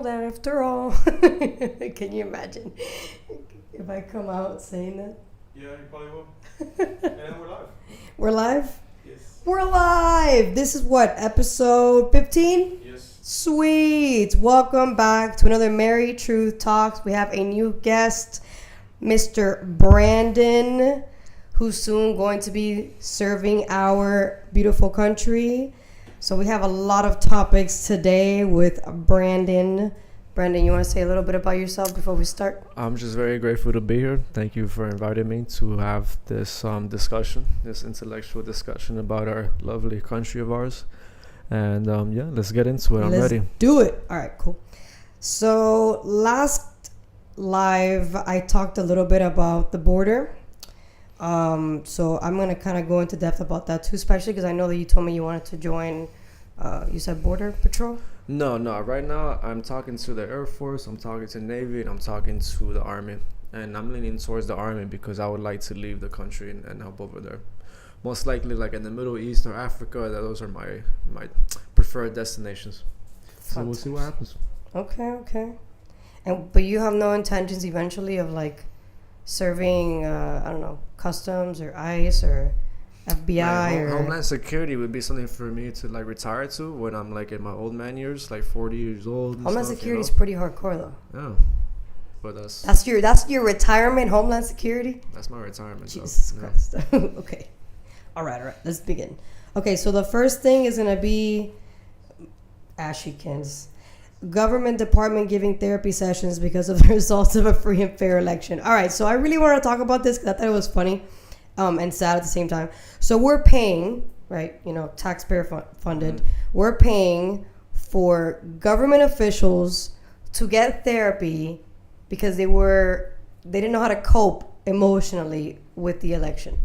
world after all. Can you imagine if I come out saying that? Yeah, you probably will. And we're live. We're live? Yes. We're live! This is what, episode 15? Yes. Sweet! Welcome back to another Merry Truth Talks. We have a new guest, Mr. Brandon, who's soon going to be serving our beautiful country. So we have a lot of topics today with Brandon. Brandon, you want to say a little bit about yourself before we start? I'm just very grateful to be here. Thank you for inviting me to have this discussion, this intellectual discussion about our lovely country of ours. And yeah, let's get into it. I'm ready. Let's do it. All right, cool. So last live, I talked a little bit about the border. So I'm going to kind of go into depth about that too, especially because I know that you told me you wanted to join, you said Border Patrol? No. Right now, I'm talking to the Air Force, I'm talking to the Navy, and I'm talking to the Army. And I'm leaning towards the Army because I would like to leave the country and help over there. Most likely, like in the Middle East or Africa, those are my preferred destinations. So we'll see what happens. Okay. But you have no intentions eventually of like serving, I don't know, customs or ICE or FBI or Homeland Security would be something for me to like retire to when I'm like in my old man years, like 40 years old. Homeland Security is pretty hardcore though. Yeah, but that's your retirement, Homeland Security. That's my retirement. Jesus Christ. Okay, all right. Let's begin. Okay, so the first thing is gonna be Ashikins. Government department giving therapy sessions because of the results of a free and fair election. All right, so I really want to talk about this because I thought it was funny and sad at the same time. So we're paying, right, taxpayer funded, we're paying for government officials to get therapy because they didn't know how to cope emotionally with the election.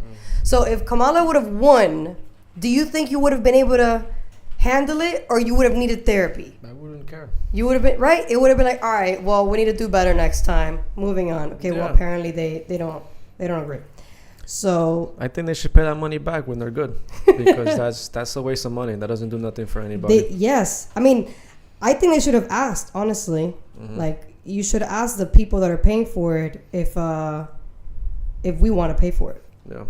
So if Kamala would have won, do you think you would have been able to handle it, or you would have needed therapy? I wouldn't care. You would have been right. It would have been like, all right, well, we need to do better next time. Moving on. Okay. Yeah. Well, apparently they don't agree. So I think they should pay that money back when they're good, because that's a waste of money. That doesn't do nothing for anybody. Yes, I mean, I think they should have asked. Honestly, like you should ask the people that are paying for it if we want to pay for it. Yeah.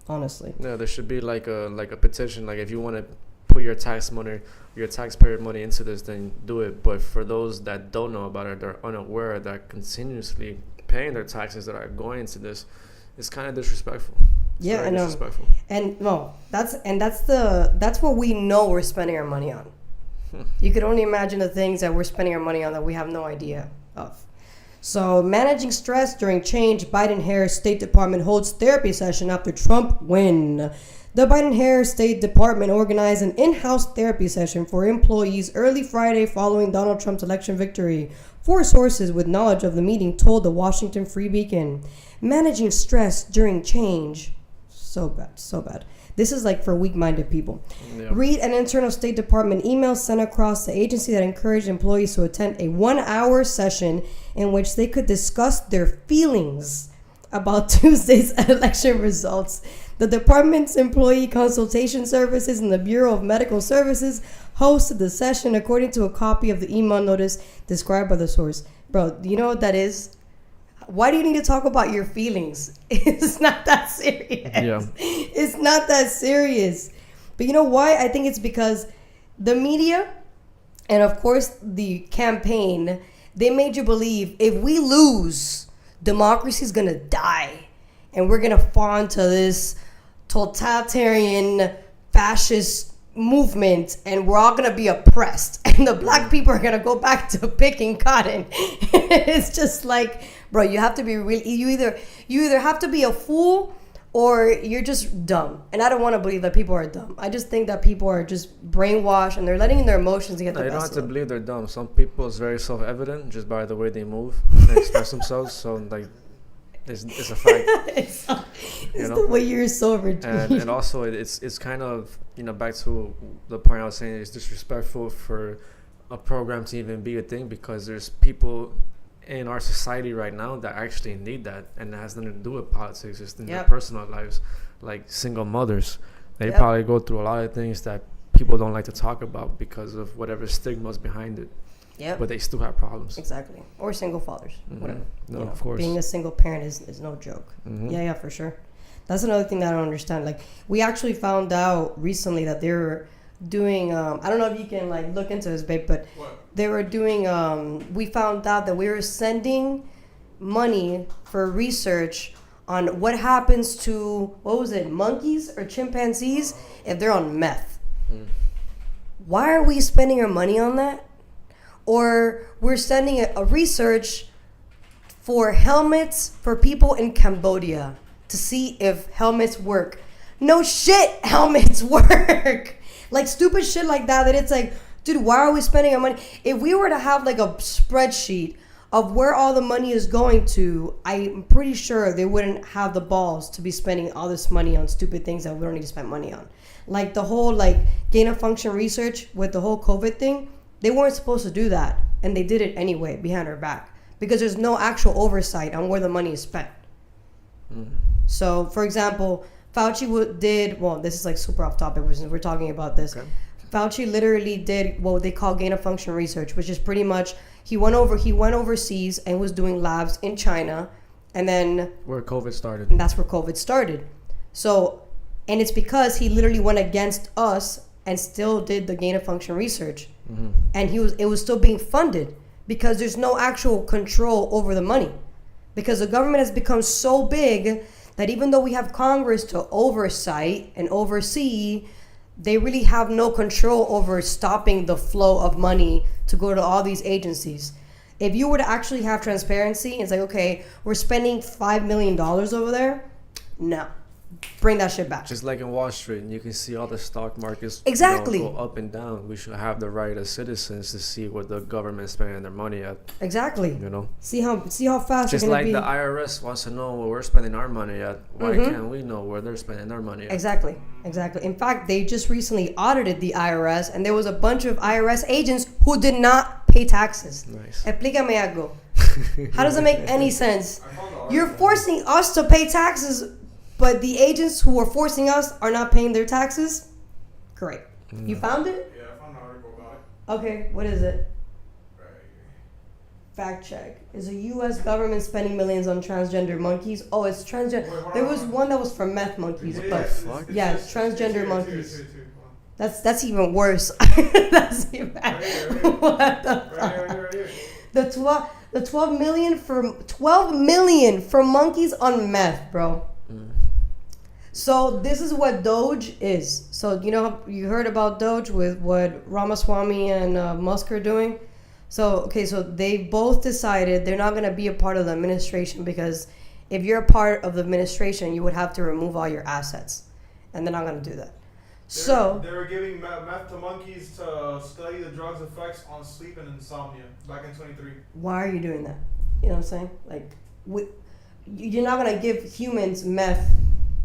Honestly. Yeah, there should be like a petition. Like if you want to put your taxpayer money into this, then do it. But for those that don't know about it, they're unaware that continuously paying their taxes that are going into this is kind of disrespectful. Yeah, I know. Disrespectful. And no, that's what we know we're spending our money on. You could only imagine the things that we're spending our money on that we have no idea of. So, managing stress during change, Biden-Harris State Department holds therapy session after Trump win. The Biden-Harris State Department organized an in-house therapy session for employees early Friday following Donald Trump's election victory. 4 sources with knowledge of the meeting told the Washington Free Beacon. Managing stress during change. So bad. This is like for weak-minded people. Yeah. Read an internal State Department email sent across the agency that encouraged employees to attend a 1-hour session in which they could discuss their feelings about Tuesday's election results. The department's employee consultation services and the Bureau of Medical Services hosted the session according to a copy of the email notice described by the source. Bro, do you know what that is? Why do you need to talk about your feelings? It's not that serious. Yeah. It's not that serious. But you know why? I think it's because the media and, of course, the campaign, they made you believe if we lose, democracy is going to die. And we're going to fall into this totalitarian fascist movement and we're all going to be oppressed. And the black people are going to go back to picking cotton. It's just like, bro, you have to be really, you either have to be a fool or you're just dumb. And I don't want to believe that people are dumb. I just think that people are just brainwashed and they're letting their emotions get the best of them. You don't have to believe they're dumb. Some people, it's very self-evident just by the way they move and express themselves. So, like, it's a fact. it's the way you're so and also it's kind of, back to the point I was saying, it's disrespectful for a program to even be a thing because there's people in our society right now that actually need that, and it has nothing to do with politics, just in their personal lives, like single mothers. They probably go through a lot of things that people don't like to talk about because of whatever stigma's behind it. Yep. but they still have problems. Exactly. Or single fathers. Whatever. No, You know, of course. Being a single parent is no joke. Mhm. Yeah, for sure. That's another thing that I don't understand. Like, we actually found out recently that they were doing, I don't know if you can, like, look into this, babe, but What? they were doing, we found out that we were sending money for research on what happens to, what was it, monkeys or chimpanzees if they're on meth. Why are we spending our money on that? Or we're sending a research for helmets for people in Cambodia to see if helmets work. No shit, helmets work. Like stupid shit like that it's like, dude, why are we spending our money? If we were to have like a spreadsheet of where all the money is going to, I'm pretty sure they wouldn't have the balls to be spending all this money on stupid things that we don't need to spend money on. Like the whole like gain of function research with the whole COVID thing, they weren't supposed to do that. And they did it anyway behind our back because there's no actual oversight on where the money is spent. So, for example, Fauci did, well, this is like super off topic since we're talking about this. Okay. Fauci literally did what they call gain of function research, which is pretty much he went overseas and was doing labs in China, and then Where COVID started. and that's where COVID started. So, and it's because he literally went against us and still did the gain of function research, and it was still being funded because there's no actual control over the money, because the government has become so big that even though we have Congress to oversight and oversee, they really have no control over stopping the flow of money to go to all these agencies. If you were to actually have transparency, it's like, okay, we're spending $5 million over there. No, bring that shit back. Just like in Wall Street, and you can see all the stock markets Exactly. go up and down. We should have the right as citizens to see what the government's spending their money at. Exactly. You know, See how fast just you're gonna like be. the IRS wants to know where we're spending our money at. Why can't we know where they're spending their money at? Exactly. In fact, they just recently audited the IRS, and there was a bunch of IRS agents who did not pay taxes. Nice. Explícame algo. How does it make any sense? I found the article. You're forcing us to pay taxes, but the agents who are forcing us are not paying their taxes? Great. You found it? Yeah, I found an article about it. Okay, what is it? Right here. Fact check. Is the U.S. government spending millions on transgender monkeys? Oh, it's transgender. Wait, hold There on, was hold on. one that was for meth monkeys, Yeah, but fuck? yeah, it's transgender here, monkeys. Hold on. That's even worse. That's even bad. Right here. What the Right here, right here. The 12 million for monkeys on meth, bro. So this is what Doge is. So you heard about Doge with what Ramaswamy and Musk are doing. So they both decided they're not going to be a part of the administration, because if you're a part of the administration, you would have to remove all your assets, and they're not going to do that. So They were giving meth to monkeys to study the drug's effects on sleep and insomnia back in 23. why are you doing that? You know what I'm saying? Like, you're not gonna give humans meth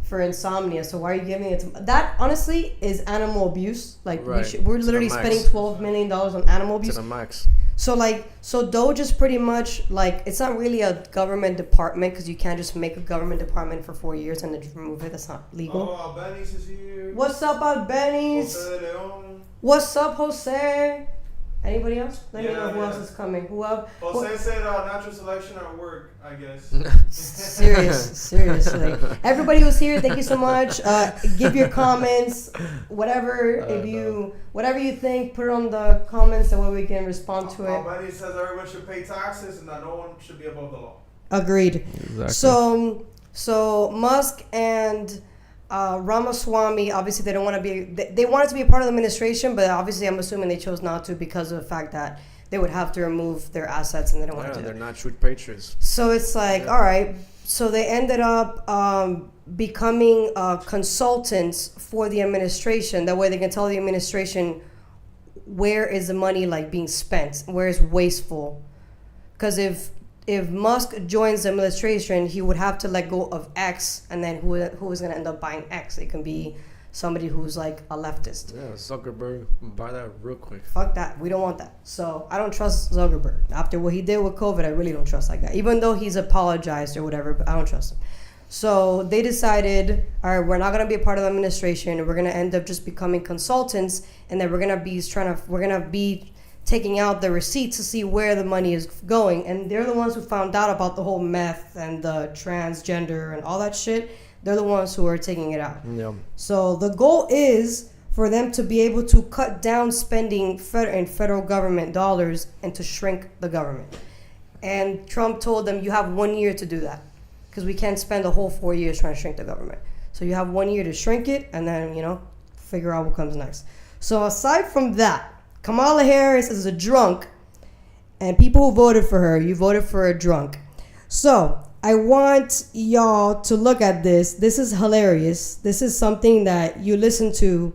for insomnia, so why are you giving it to that? Honestly, is animal abuse. Like, Right. we're To the literally max. spending $12 million on animal To abuse. the max. So Doge is pretty much like, it's not really a government department, because you can't just make a government department for 4 years and then just remove it. That's not legal. Oh, Benny's is here. What's up, Albenies? Jose de Leon. What's up, Jose? Anybody else? Let me Yeah, know who yeah. else is coming. Who else? Jose said natural selection at work, I guess. Seriously. Everybody who's here, thank you so much. Give your comments, whatever whatever you think, put it on the comments, that way we can respond to it. Benny says everyone should pay taxes and that no one should be above the law. Agreed. Exactly. So Musk and Ramaswamy, obviously they don't want to be. They wanted to be a part of the administration, but obviously I'm assuming they chose not to because of the fact that they would have to remove their assets, and they don't want Yeah, to do they're that. not true patriots. So it's like, all right. So they ended up becoming consultants for the administration. That way they can tell the administration where is the money like being spent, where is wasteful. Because if Musk joins the administration, he would have to let go of X, and then who is going to end up buying X? It can be somebody who's like a leftist. Yeah, Zuckerberg, buy that real quick. Fuck that. We don't want that. So I don't trust Zuckerberg. After what he did with COVID, I really don't trust that guy. Even though he's apologized or whatever, but I don't trust him. So they decided, all right, we're not going to be a part of the administration. We're going to end up just becoming consultants, and then we're going to be taking out the receipts to see where the money is going. And they're the ones who found out about the whole meth and the transgender and all that shit. They're the ones who are taking it out. Yeah. So the goal is for them to be able to cut down spending in federal government dollars and to shrink the government. And Trump told them, you have 1 year to do that, because we can't spend the whole 4 years trying to shrink the government. So you have 1 year to shrink it, and then, figure out what comes next. So aside from that, Kamala Harris is a drunk, and people who voted for her, you voted for a drunk. So I want y'all to look at this. This is hilarious. This is something that you listen to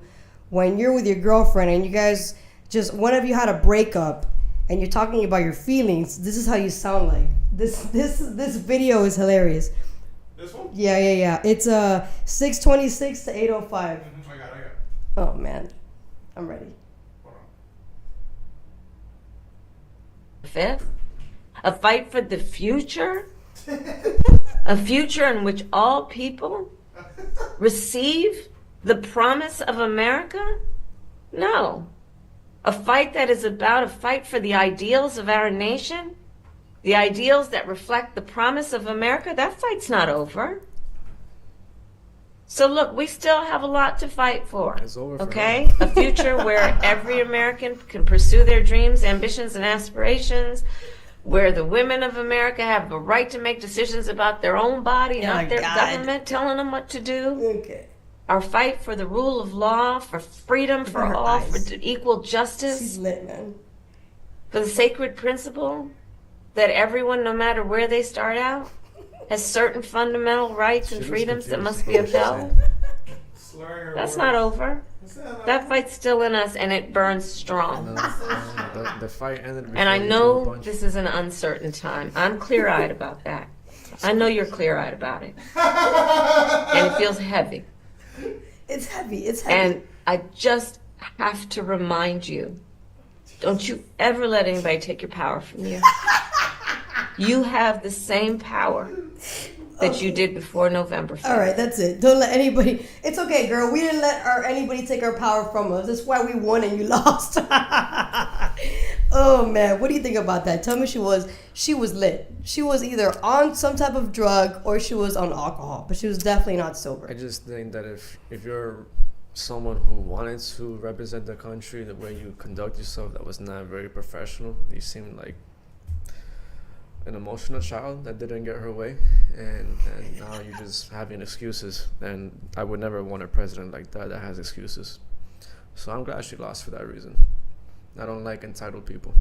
when you're with your girlfriend and you guys just, one of you had a breakup and you're talking about your feelings. This is how you sound like. This video is hilarious. This one? Yeah. It's 6:26 to 8:05. I got it. Oh man, I'm ready. Hold on. Fifth, a fight for the future, a future in which all people receive the promise of America? No. A fight that is about a fight for the ideals of our nation, the ideals that reflect the promise of America. That fight's not over. So look, we still have a lot to fight for. It's over for okay? A future where every American can pursue their dreams, ambitions, and aspirations, where the women of America have the right to make decisions about their own body, not their government telling them what to do. Okay. Our fight for the rule of law, for freedom for her all, eyes. for equal She's justice, lit, man. for the sacred principle that everyone, no matter where they start out, has certain fundamental rights and She was freedoms that confused must be what she was upheld. Slurring her That's words. not over. Is that That fight's still in us, and it burns strong. The fight ended. And I before we threw a know punch. this is an uncertain time. I'm clear-eyed about that. I know you're clear-eyed about it. And it feels heavy. It's heavy. It's heavy. And I just have to remind you, don't you ever let anybody take your power from you. You have the same power that you did before November 5th. All right, that's it. Don't let anybody. It's okay, girl. We didn't let anybody take our power from us. That's why we won and you lost. Oh man, what do you think about that? Tell me, she was lit. She was either on some type of drug or she was on alcohol, but she was definitely not sober. I just think that if you're someone who wanted to represent the country, the way you conduct yourself, that was not very professional. You seemed like an emotional child that didn't get her way, and now you're just having excuses. And I would never want a president like that has excuses. So I'm glad she lost for that reason. I don't like entitled people.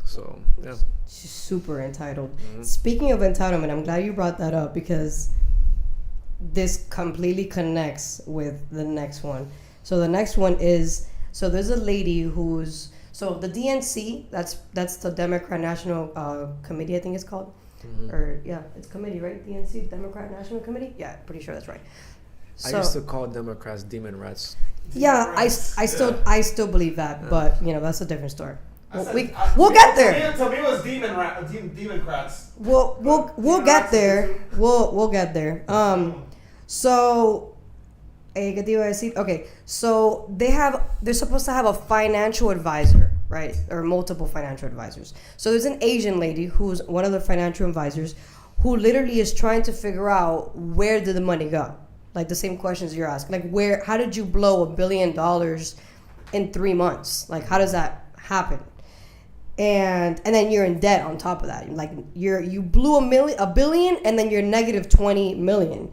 So yeah. She's super entitled. Mm-hmm. Speaking of entitlement, I'm glad you brought that up because this completely connects with the next one. So the next one is, so there's a lady who's, so the DNC, that's the Democrat National Committee, I think it's called. Mm-hmm. Or yeah, it's committee, right? DNC, Democrat National Committee? Yeah, pretty sure that's right. I used to call Democrats demon rats. Yeah, I still believe that, but that's a different story. We'll I get there. To me, it was Democrats. We'll get there. We'll get there. So, ¿qué te iba a decir? Okay, so they're supposed to have a financial advisor, right? Or multiple financial advisors. So there's an Asian lady who's one of the financial advisors who literally is trying to figure out where did the money go. Like the same questions you're asking. Like how did you blow $1 billion in 3 months? Like how does that happen? And then you're in debt on top of that. Like you blew $1 billion and then you're negative 20 million.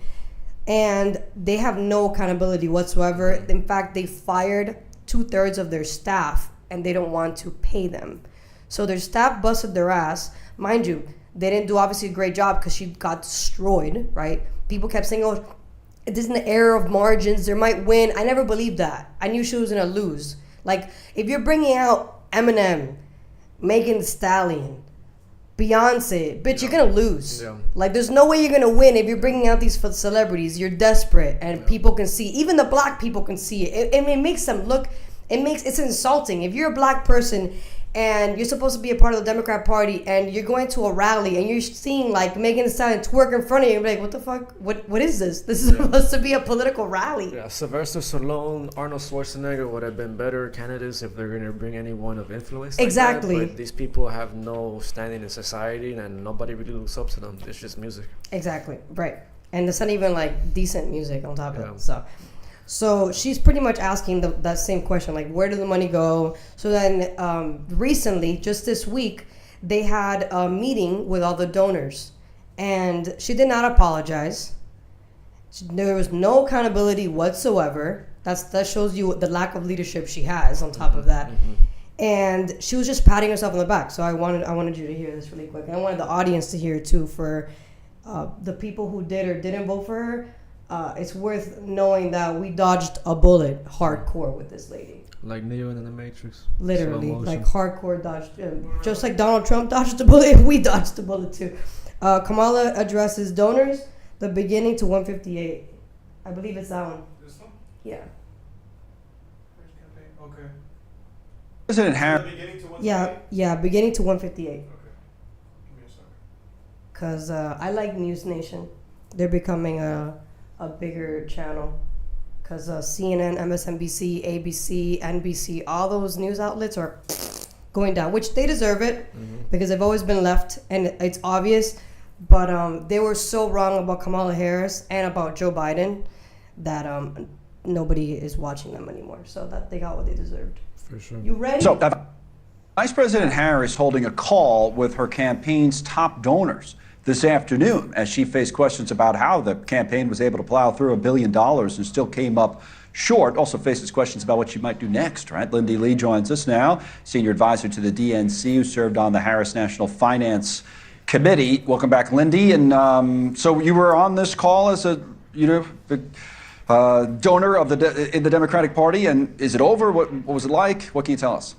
And they have no accountability whatsoever. In fact, they fired 2/3 of their staff and they don't want to pay them. So their staff busted their ass. Mind you, they didn't do obviously a great job because she got destroyed, right? People kept saying, oh, it isn't an error of margins. They might win. I never believed that. I knew she was going to lose. Like, if you're bringing out Eminem, Megan Thee Stallion, Beyonce, bitch, you're going to lose. Yeah. Like, there's no way you're going to win if you're bringing out these celebrities. You're desperate, and people can see. Even the black people can see it. It makes them look, it's insulting. If you're a black person and you're supposed to be a part of the Democrat Party, and you're going to a rally, and you're seeing like Megan Thee Stallion twerk in front of you, and you're like, what the fuck? What is this? This is supposed to be a political rally. Yeah, Sylvester Stallone, Arnold Schwarzenegger would have been better candidates if they're going to bring anyone of influence. Exactly. Like that, but these people have no standing in society, and nobody really looks up to them. It's just music. Exactly, right. And it's not even like decent music on top of Yeah. it. So she's pretty much asking that same question, like, where did the money go? So then recently, just this week, they had a meeting with all the donors, and she did not apologize. There was no accountability whatsoever. That shows you the lack of leadership she has on top of that. And she was just patting herself on the back. So I wanted you to hear this really quick. I wanted the audience to hear it too. For the people who did or didn't vote for her, it's worth knowing that we dodged a bullet hardcore with this lady. Like Neo in the Matrix. Literally, Slow motion. like hardcore dodged. Just like Donald Trump dodged the bullet, we dodged the bullet too. Kamala addresses donors, the beginning to 158. I believe it's that one. This one? Yeah. First campaign. Okay. President So Harris. the beginning to 158? Yeah, beginning to 158. Okay. Give me a second. Because I like News Nation. They're becoming a bigger channel. Because CNN, MSNBC, ABC, NBC, all those news outlets are going down, which they deserve it because they've always been left, and it's obvious. But they were so wrong about Kamala Harris and about Joe Biden that nobody is watching them anymore. So that they got what they deserved. For sure. You ready? So, Vice President Harris holding a call with her campaign's top donors this afternoon as she faced questions about how the campaign was able to plow through $1 billion and still came up short. Also faces questions about what she might do next, right? Lindy Lee joins us now, senior advisor to the DNC, who served on the Harris National Finance Committee. Welcome back, Lindy. And so you were on this call as a donor of in the Democratic Party, and is it over? What was it like? What can you tell us?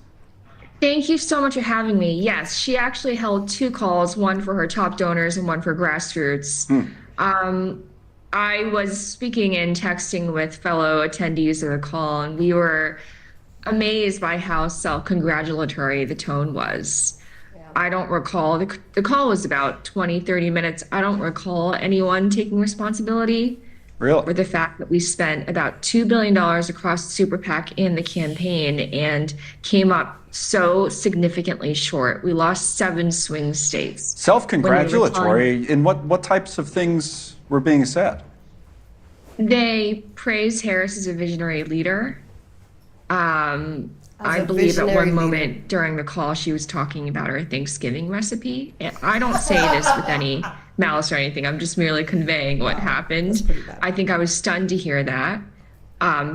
Thank you so much for having me. Yes, she actually held two calls, one for her top donors and one for grassroots. I was speaking and texting with fellow attendees of the call, and we were amazed by how self-congratulatory the tone was. I don't recall, the call was about 20, 30 minutes. I don't recall anyone taking responsibility for Really? the fact that we spent about $2 billion across the super PAC and the campaign and came up so significantly short. We lost 7 swing states. Self-congratulatory. In what types of things were being said? They praised Harris as a visionary leader. I a believe at visionary one leader. moment during the call she was talking about her Thanksgiving recipe. And I don't say this with any malice or anything. I'm just merely conveying what happened. pretty bad. I think I was stunned to hear that,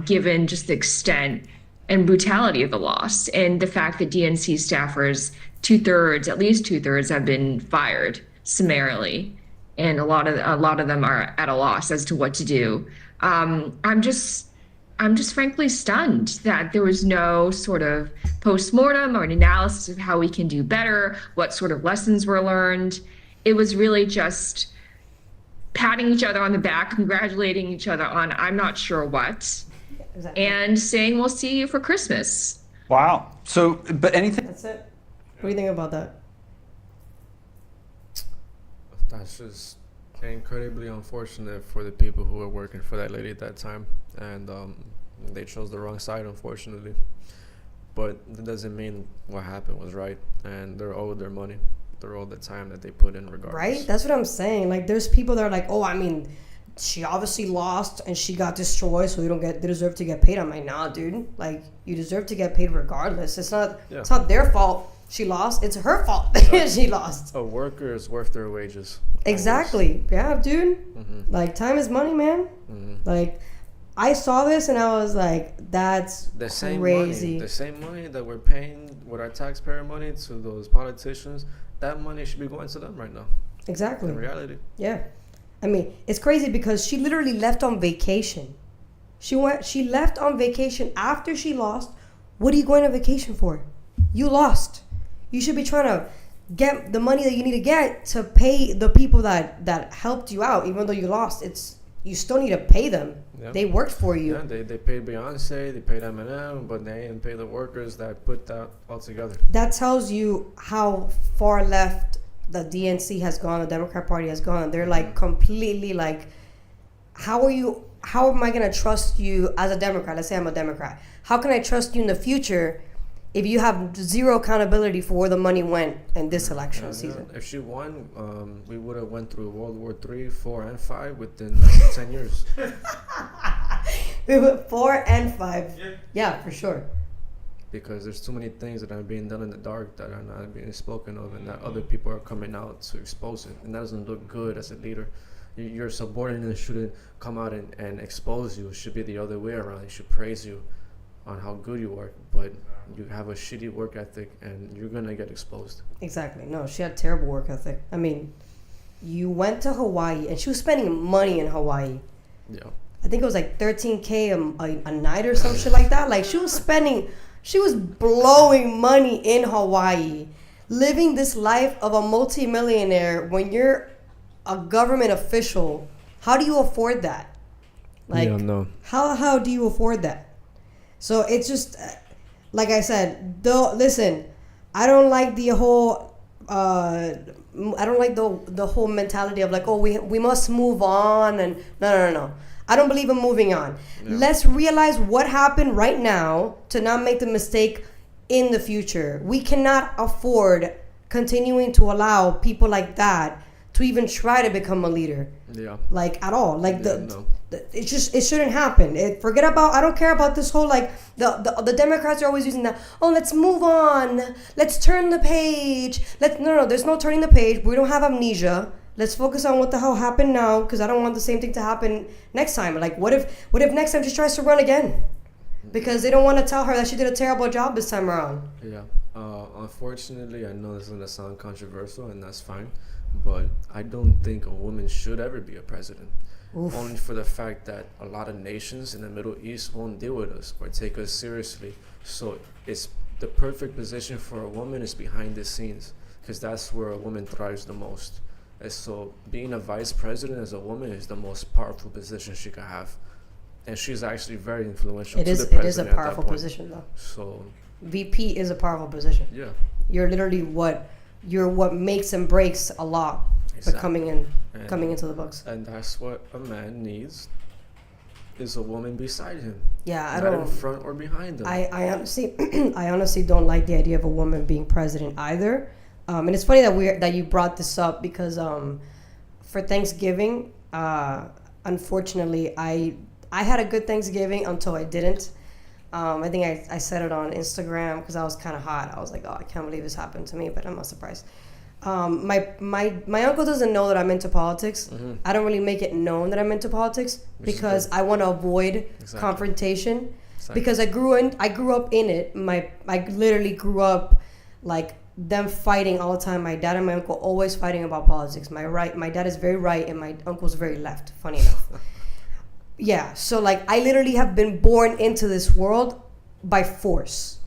given just the extent and brutality of the loss and the fact that DNC staffers, at least two thirds, have been fired summarily, and a lot of them are at a loss as to what to do. I'm just frankly stunned that there was no sort of postmortem or an analysis of how we can do better, what sort of lessons were learned. It was really just patting each other on the back, congratulating each other on I'm not sure what, Exactly. and saying we'll see you for Christmas. Wow. So, but anything? That's it. What do you think about that? That's just incredibly unfortunate for the people who were working for that lady at that time, and they chose the wrong side, unfortunately. But that doesn't mean what happened was right, and they're owed their money. They're owed the time that they put in, regardless. Right? That's what I'm saying. Like, there's people that are like, oh, I mean, she obviously lost and she got destroyed, so they deserve to get paid. I'm like, nah, dude. Like, you deserve to get paid regardless. It's not their fault she lost. It's her fault she lost. A worker is worth their wages. Exactly. Yeah, dude. Like, time is money, man. Like, I saw this and I was like, that's The same crazy. money, the same money that we're paying with our taxpayer money to those politicians, that money should be going to them right now. Exactly. In reality. Yeah. I mean, it's crazy because she literally left on vacation. She left on vacation after she lost. What are you going on vacation for? You lost. You should be trying to get the money that you need to get to pay the people that helped you out, even though you lost. It's you still need to pay them. Yeah. They worked for you. Yeah, they paid Beyonce, they paid Eminem, but they didn't pay the workers that put that all together. That tells you how far left the DNC has gone, the Democrat Party has gone. They're like completely like, how am I going to trust you as a Democrat? Let's say I'm a Democrat. How can I trust you in the future if you have zero accountability for where the money went in this election season? If she won, we would have went through World War III, 4, and 5 within 10 years. We went 4 and 5. Yeah. Yeah, for sure. Because there's too many things that are being done in the dark that are not being spoken of, and that other people are coming out to expose it. And that doesn't look good as a leader. Your subordinate shouldn't come out and expose you. It should be the other way around. They should praise you on how good you work, but you have a shitty work ethic and you're gonna get exposed. Exactly. No, she had terrible work ethic. I mean, you went to Hawaii and she was spending money in Hawaii. Yeah. I think it was like $13K a night or some shit like that. Like she was blowing money in Hawaii, living this life of a multimillionaire. When you're a government official, how do you afford that? Like, yeah, no. how do you afford that? So it's just, like I said, though. Listen, I don't like the whole. I don't like the whole mentality of like, oh, we must move on, and no. I don't believe in moving on. Yeah. Let's realize what happened right now to not make the mistake in the future. We cannot afford continuing to allow people like that to even try to become a leader. Yeah. Like at all. Like no. it shouldn't happen. Forget about. I don't care about this whole like the Democrats are always using that. Oh, let's move on. Let's turn the page. No. There's no turning the page. We don't have amnesia. Let's focus on what the hell happened now, because I don't want the same thing to happen next time. Like, what if next time she tries to run again? Because they don't want to tell her that she did a terrible job this time around. Yeah. Unfortunately, I know this is gonna sound controversial, and that's fine, but I don't think a woman should ever be a president. Oof. Only for the fact that a lot of nations in the Middle East won't deal with us or take us seriously. So it's the perfect position for a woman is behind the scenes, because that's where a woman thrives the most. And so being a vice president as a woman is the most powerful position she could have. And she's actually very influential It to is. the It is a president at that powerful point. position, though. So VP is a powerful position. yeah, You're literally what makes and breaks a law, but Exactly. coming into the books. and that's what a man needs, is a woman beside him. Yeah, I Not don't. in front or behind him. I honestly, I honestly don't like the idea of a woman being president either. And it's funny that you brought this up because for Thanksgiving, unfortunately, I had a good Thanksgiving until I didn't. I think I said it on Instagram because I was kind of hot. I was like, oh, I can't believe this happened to me, but I'm not surprised. My uncle doesn't know that I'm into politics. Mhm. I don't really make it known that I'm into politics Which is because good. I want to avoid Exactly. confrontation. Exactly. Because I grew up in it. I literally grew up like them fighting all the time. My dad and my uncle always fighting about politics. My dad is very right and my uncle's very left. Funny enough. Yeah, so like I literally have been born into this world by force,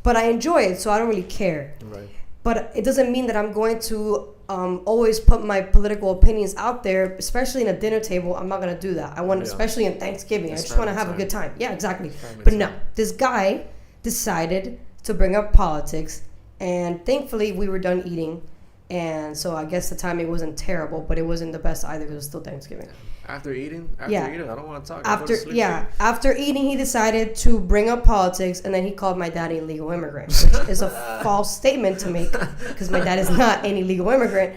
but I enjoy it, so I don't really care. Right. But it doesn't mean that I'm going to always put my political opinions out there, especially in a dinner table. I'm not going to do that. I want, Yeah. especially in Thanksgiving, It's I just want to family have a good time. Yeah, exactly. Family But time. no, this guy decided to bring up politics, and thankfully we were done eating. And so I guess the timing wasn't terrible, but it wasn't the best either because it was still Thanksgiving. After eating, I don't want to talk. I go to sleep. After eating, he decided to bring up politics, and then he called my dad an illegal immigrant, which is a false statement to make because my dad is not an illegal immigrant.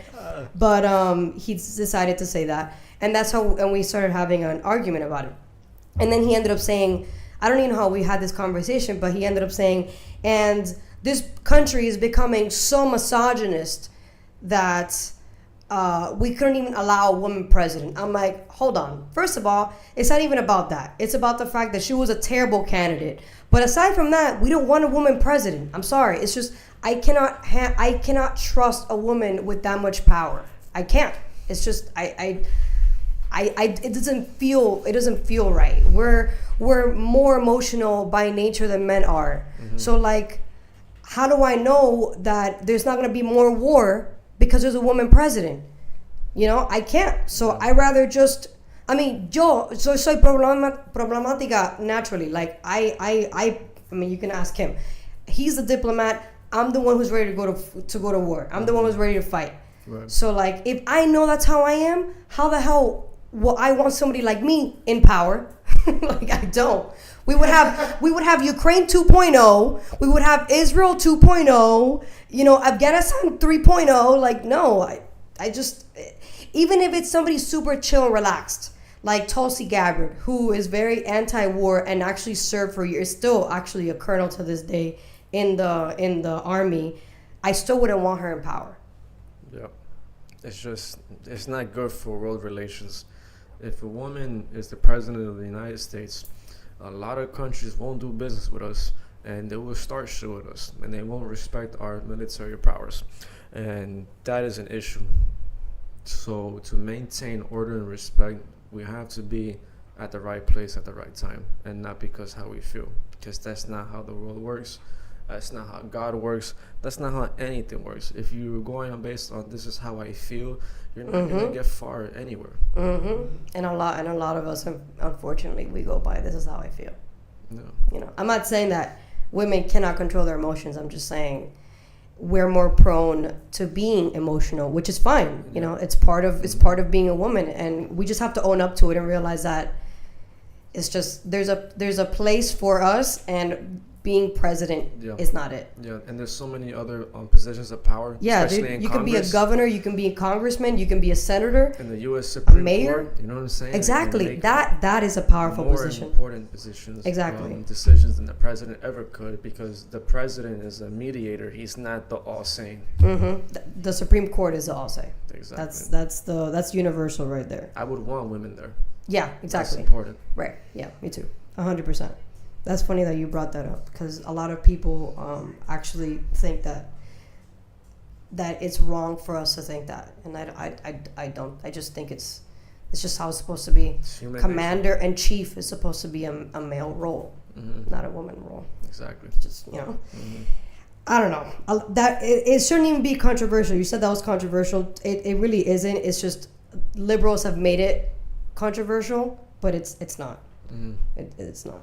But he decided to say that, and that's how. And we started having an argument about it. And then he ended up saying, I don't even know how we had this conversation, but he ended up saying, and this country is becoming so misogynist that we couldn't even allow a woman president. I'm like, hold on. First of all, it's not even about that. It's about the fact that she was a terrible candidate. But aside from that, we don't want a woman president. I'm sorry. It's just I cannot trust a woman with that much power. I can't. It's just it doesn't feel right. We're more emotional by nature than men are. Mm-hmm. So like, how do I know that there's not going to be more war because there's a woman president? You know, I can't. So I rather just, I mean, yo soy problemática naturally. Like I mean, you can ask him. He's the diplomat. I'm the one who's ready to go to war. I'm the one who's ready to fight. Right. So like, if I know that's how I am, how the hell will I want somebody like me in power? Like, I don't. We would have Ukraine 2.0. We would have Israel 2.0. You know, Afghanistan 3.0. Like, no, I just, even if it's somebody super chill and relaxed, like Tulsi Gabbard, who is very anti-war and actually served for years, still actually a colonel to this day in the army, I still wouldn't want her in power. Yeah, it's not good for world relations. If a woman is the president of the United States, a lot of countries won't do business with us, and they will start shit with us, and they won't respect our military powers, and that is an issue. So to maintain order and respect, we have to be at the right place at the right time, and not because how we feel, because that's not how the world works. That's not how God works. That's not how anything works. If you're going on based on this is how I feel, you're not gonna get far anywhere. And a lot of us, unfortunately, we go by this is how I feel. No. You know, I'm not saying that women cannot control their emotions. I'm just saying we're more prone to being emotional, which is fine. You know, it's part of being a woman, and we just have to own up to it and realize that it's just there's a place for us, and being president is not it. Yeah, and there's so many other positions of power. Yeah, especially dude, in you Congress, can be a governor, you can be a congressman, you can be a senator, in the U.S. Supreme mayor. Court. You know what I'm saying? Exactly. That is a powerful more position. Important positions. Exactly. Decisions than the president ever could, because the president is a mediator. He's not the all-saying. The Supreme Court is the all say. Exactly. That's universal right there. I would want women there. Yeah, exactly. That's important. Right. Yeah, me too. 100%. That's funny that you brought that up, because a lot of people actually think that it's wrong for us to think that, and I don't. I just think it's just how it's supposed to be. Commander in chief is supposed to be a male role, not a woman role. Exactly. Just, you know. I don't know. That it shouldn't even be controversial. You said that was controversial. It really isn't. It's just liberals have made it controversial, but it's not. It's not.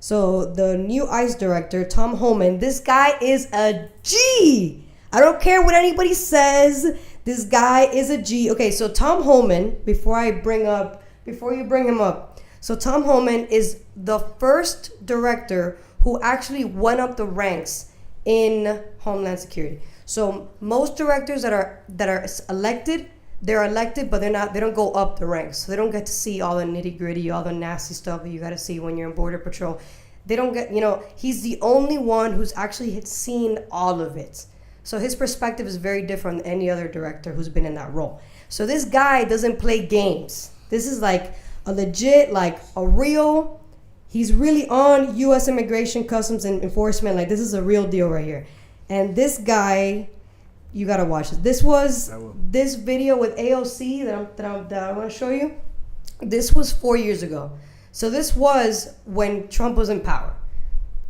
So the new ICE director, Tom Homan, this guy is a G. I don't care what anybody says. This guy is a G. Okay, so Tom Homan, before you bring him up, so Tom Homan is the first director who actually went up the ranks in Homeland Security. So most directors that are elected, they're elected, but they don't go up the ranks. So they don't get to see all the nitty gritty, all the nasty stuff that you got to see when you're in Border Patrol. They don't get, he's the only one who's actually seen all of it. So his perspective is very different than any other director who's been in that role. So this guy doesn't play games. This is like a legit, like a real, he's really on U.S. Immigration, Customs, and Enforcement. Like, this is a real deal right here. And this guy, you gotta watch this. This video with AOC that I want to show you. This was 4 years ago. So this was when Trump was in power.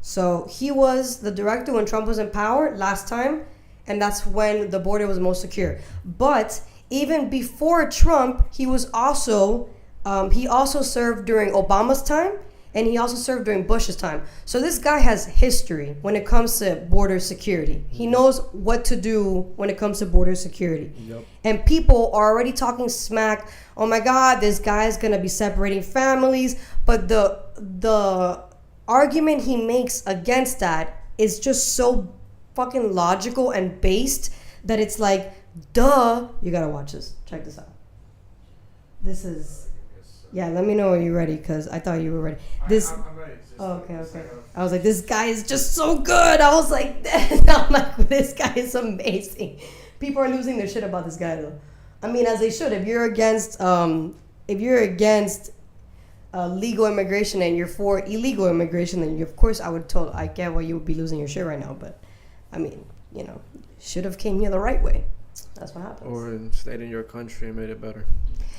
So he was the director when Trump was in power last time, and that's when the border was most secure. But even before Trump, he also served during Obama's time, and he also served during Bush's time. So this guy has history when it comes to border security. He knows what to do when it comes to border security. Yep. And people are already talking smack. Oh my God, this guy's gonna be separating families. But the argument he makes against that is just so fucking logical and based that it's like, duh. You gotta watch this. Check this out. This is... Yeah, let me know when you're ready, because I thought you were ready. I'm ready. Okay. I was like, this guy is just so good. I was like, this guy is amazing. People are losing their shit about this guy, though. I mean, as they should. If you're against legal immigration and you're for illegal immigration, then of course I get why you would be losing your shit right now. But I mean, should have came here the right way. That's what happens. Or stayed in your country and made it better.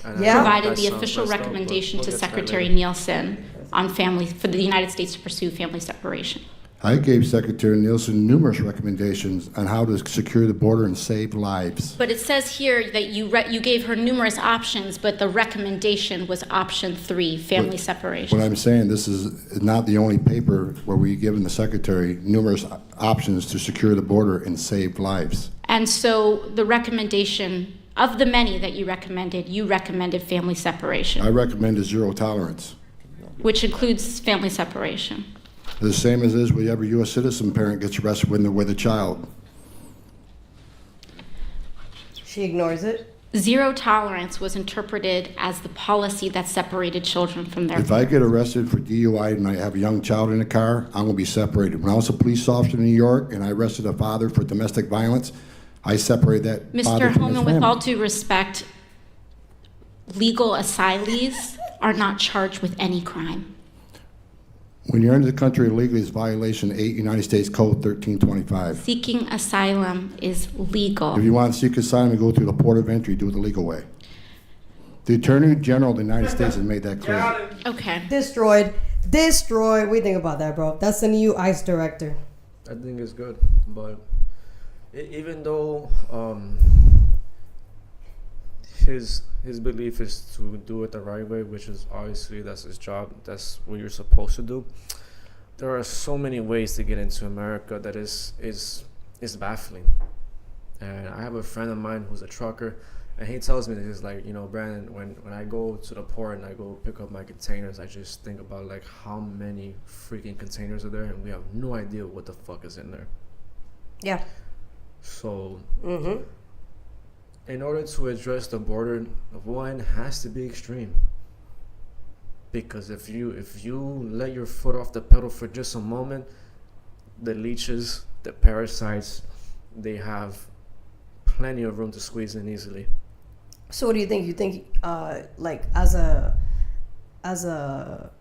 Provided the official recommendation to Secretary Nielsen on for the United States to pursue family separation. I gave Secretary Nielsen numerous recommendations on how to secure the border and save lives. But it says here that you gave her numerous options, but the recommendation was option 3, family separation. What I'm saying, this is not the only paper where we've given the Secretary numerous options to secure the border and save lives. And so the recommendation, of the many that you recommended family separation, I recommended zero tolerance. which includes family separation. The same as is with every U.S. citizen parent gets arrested when they're with a child. She ignores it. Zero tolerance was interpreted as the policy that separated children from their If I get arrested for DUI and I have a young child in the car, I'm going to be separated. When I was a police officer in New York and I arrested a father for domestic violence, I separated that father Mr. from his Holman, with family. all due respect, legal asylees are not charged with any crime. When you're in the country illegally, it's violation 8 United States Code 1325. Seeking asylum is legal. If you want to seek asylum, you go through the port of entry, do it the legal way. The Attorney General of the United States has made that clear. Okay. Destroyed. What do you think about that, bro? That's the new ICE director. I think it's good, but even though his belief is to do it the right way, which is obviously that's his job, that's what you're supposed to do. There are so many ways to get into America that is baffling. And I have a friend of mine who's a trucker, and he tells me that he's like, Brandon, when I go to the port and I go pick up my containers, I just think about like how many freaking containers are there, and we have no idea what the fuck is in there. Yeah. So in order to address the border, one has to be extreme. Because if you let your foot off the pedal for just a moment, the leeches, the parasites, they have plenty of room to squeeze in easily. So what do you think? You think, like, as a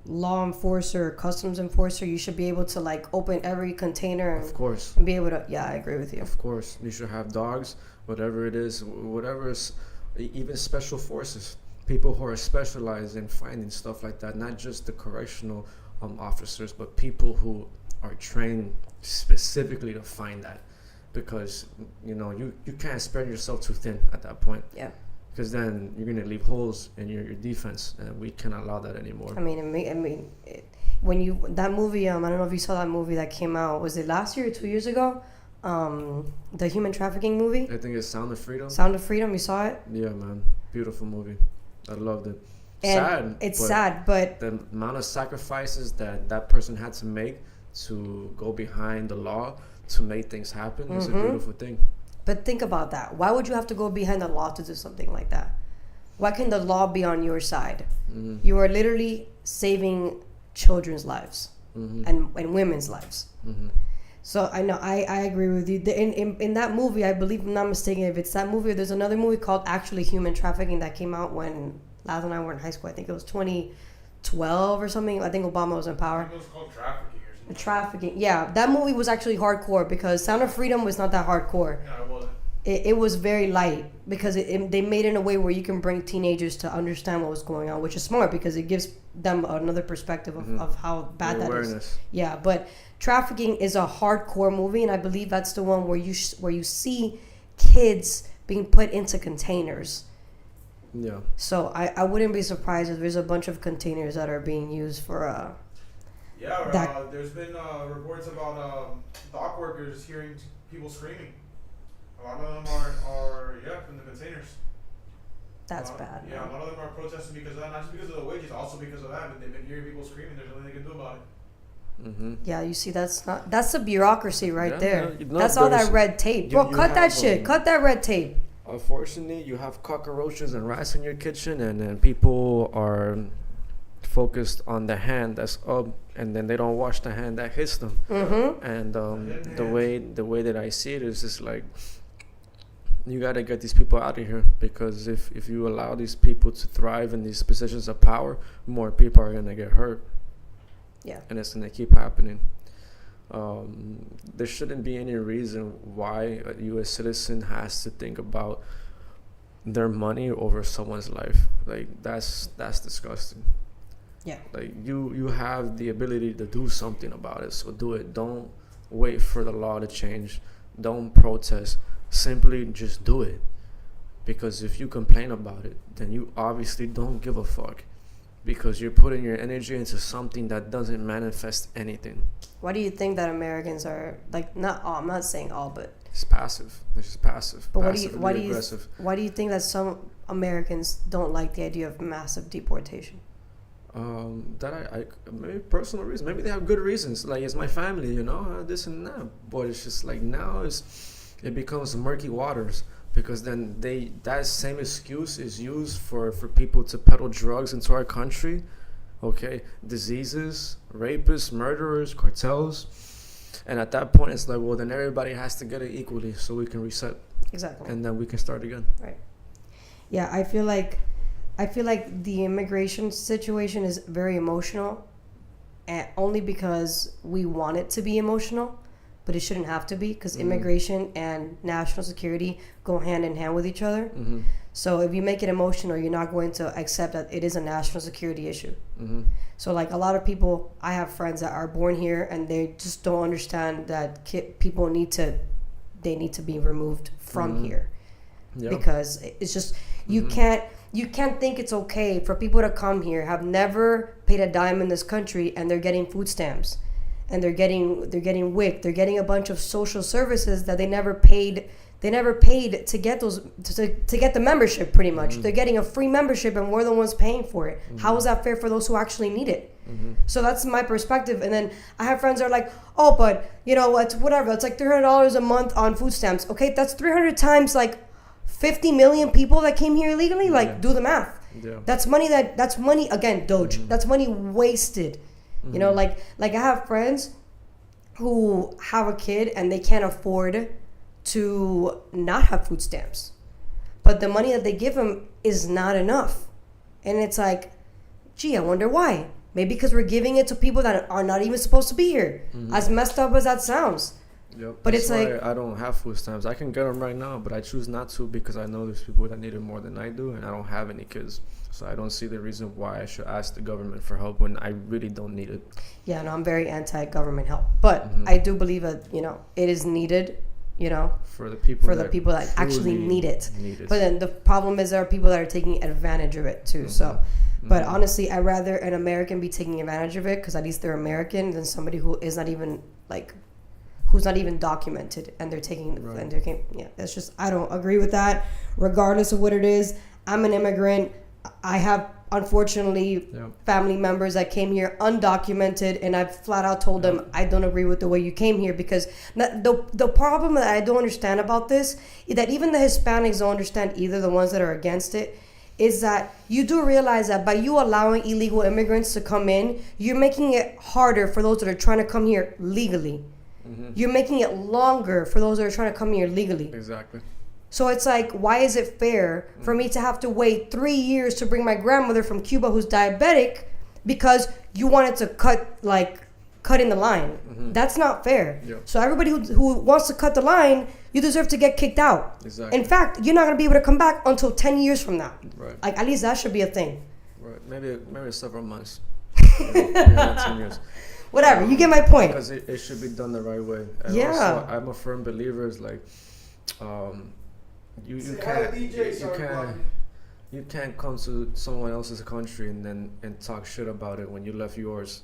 law enforcer, customs enforcer, you should be able to like open every container and, Of course. and be able to? Yeah, I agree with you. Of course, you should have dogs, whatever it is, whatever is, even special forces, people who are specialized in finding stuff like that, not just the correctional officers, but people who are trained specifically to find that, because you can't spread yourself too thin at that point. Yeah. Because then you're gonna leave holes in your defense, and we can't allow that anymore. When you that movie, I don't know if you saw that movie that came out. Was it last year or 2 years ago? The human trafficking movie. I think it's Sound of Freedom. Sound of Freedom. You saw it? Yeah, man, beautiful movie. I loved it. And it's sad, but the amount of sacrifices that person had to make to go behind the law to make things happen is a beautiful thing. But think about that. Why would you have to go behind the law to do something like that? Why can't the law be on your side? You are literally saving children's lives and women's lives. So I know I agree with you. In that movie, I believe, I'm not mistaken, if it's that movie, there's another movie called Actually Human Trafficking that came out when Laz and I were in high school. I think it was 2012 or something. I think Obama was in power. It was called Trafficking or something. Trafficking. Yeah, that movie was actually hardcore because Sound of Freedom was not that hardcore. Yeah, it wasn't. It was very light because they made it in a way where you can bring teenagers to understand what was going on, which is smart because it gives them another perspective of how bad that is. Yeah, but Trafficking is a hardcore movie, and I believe that's the one where you see kids being put into containers. Yeah. So I wouldn't be surprised if there's a bunch of containers that are being used for there's been reports about dock workers hearing people screaming. A lot of them are in the containers. That's bad. Yeah, a lot of them are protesting because of that, not just because of the wages, also because of that. But they've been hearing people screaming. There's nothing they can do about it. Yeah, you see, that's the bureaucracy right there. No, that's all that red tape. Bro, cut that shit. Cut that red tape. Unfortunately, you have cockroaches and rats in your kitchen, and then people are focused on the hand that's up, and then they don't wash the hand that hits them. And the way that I see it is just like, you gotta get these people out of here, because if you allow these people to thrive in these positions of power, more people are gonna get hurt. Yeah. And it's gonna keep happening. There shouldn't be any reason why a U.S. citizen has to think about their money over someone's life. Like that's disgusting. Yeah. Like you have the ability to do something about it, so do it. Don't wait for the law to change. Don't protest. Simply just do it. Because if you complain about it, then you obviously don't give a fuck. Because you're putting your energy into something that doesn't manifest anything. Why do you think that Americans are like, not all, I'm not saying all, but It's passive. They're just passive. but Passively why do you think that some Americans don't like the idea of massive deportation? That I maybe personal reasons. Maybe they have good reasons. Like, it's my family, you know, this and that. But it's just like now it becomes murky waters, because then that same excuse is used for people to peddle drugs into our country. Okay, diseases, rapists, murderers, cartels, and at that point it's like, well, then everybody has to get it equally so we can reset, Exactly. and then we can start again. Right. Yeah, I feel like the immigration situation is very emotional, and only because we want it to be emotional, but it shouldn't have to be, because immigration and national security go hand in hand with each other. Mm-hmm. So if you make it emotional, you're not going to accept that it is a national security issue. Mm-hmm. So like a lot of people, I have friends that are born here and they just don't understand that people need to be removed from here. Yeah. Because it's just you can't think it's okay for people to come here, have never paid a dime in this country, and they're getting food stamps, and they're getting WIC, they're getting a bunch of social services that they never paid to get those to get the membership. Pretty much, they're getting a free membership, and we're the ones paying for it. How is that fair for those who actually need it? So that's my perspective. And then I have friends that are like, oh, but you know, it's whatever. It's like $300 a month on food stamps. Okay, that's 300 times like 50 million people that came here illegally. Like, do the math. Yeah. That's money again, Doge. That's money wasted. You know, like I have friends who have a kid and they can't afford to not have food stamps, but the money that they give them is not enough. And it's like, gee, I wonder why. Maybe because we're giving it to people that are not even supposed to be here. As messed up as that sounds. Yep. But That's it's why like, I don't have food stamps. I can get them right now, but I choose not to because I know there's people that need it more than I do, and I don't have any kids. So I don't see the reason why I should ask the government for help when I really don't need it. yeah, no, I'm very anti-government help, but I do believe that, you know, it is needed, you know, For the people that actually truly need it. need it. But then the problem is there are people that are taking advantage of it too. So, but honestly, I'd rather an American be taking advantage of it, because at least they're American, than somebody who is not even like, who's not even documented and they're taking, and they're taking, yeah, that's just, I don't agree with that. Regardless of what it is, I'm an immigrant. I have, unfortunately, family members that came here undocumented, and I've flat out told them I don't agree with the way you came here, because the problem that I don't understand about this is that even the Hispanics don't understand either, the ones that are against it, is that you do realize that by you allowing illegal immigrants to come in, you're making it harder for those that are trying to come here legally. You're making it longer for those that are trying to come here legally. Exactly. So it's like, why is it fair for me to have to wait 3 years to bring my grandmother from Cuba who's diabetic because you wanted to cut in the line? That's not fair. Yeah. So everybody who wants to cut the line, you deserve to get kicked out. Exactly. In fact, you're not going to be able to come back until 10 years from now. Right. Like, at least that should be a thing. Right. Maybe several months. Maybe not 10 years. Whatever, you get my point. Because it should be done the right way. And Yeah. also, I'm a firm believer is like, you can't come to someone else's country and talk shit about it when you left yours.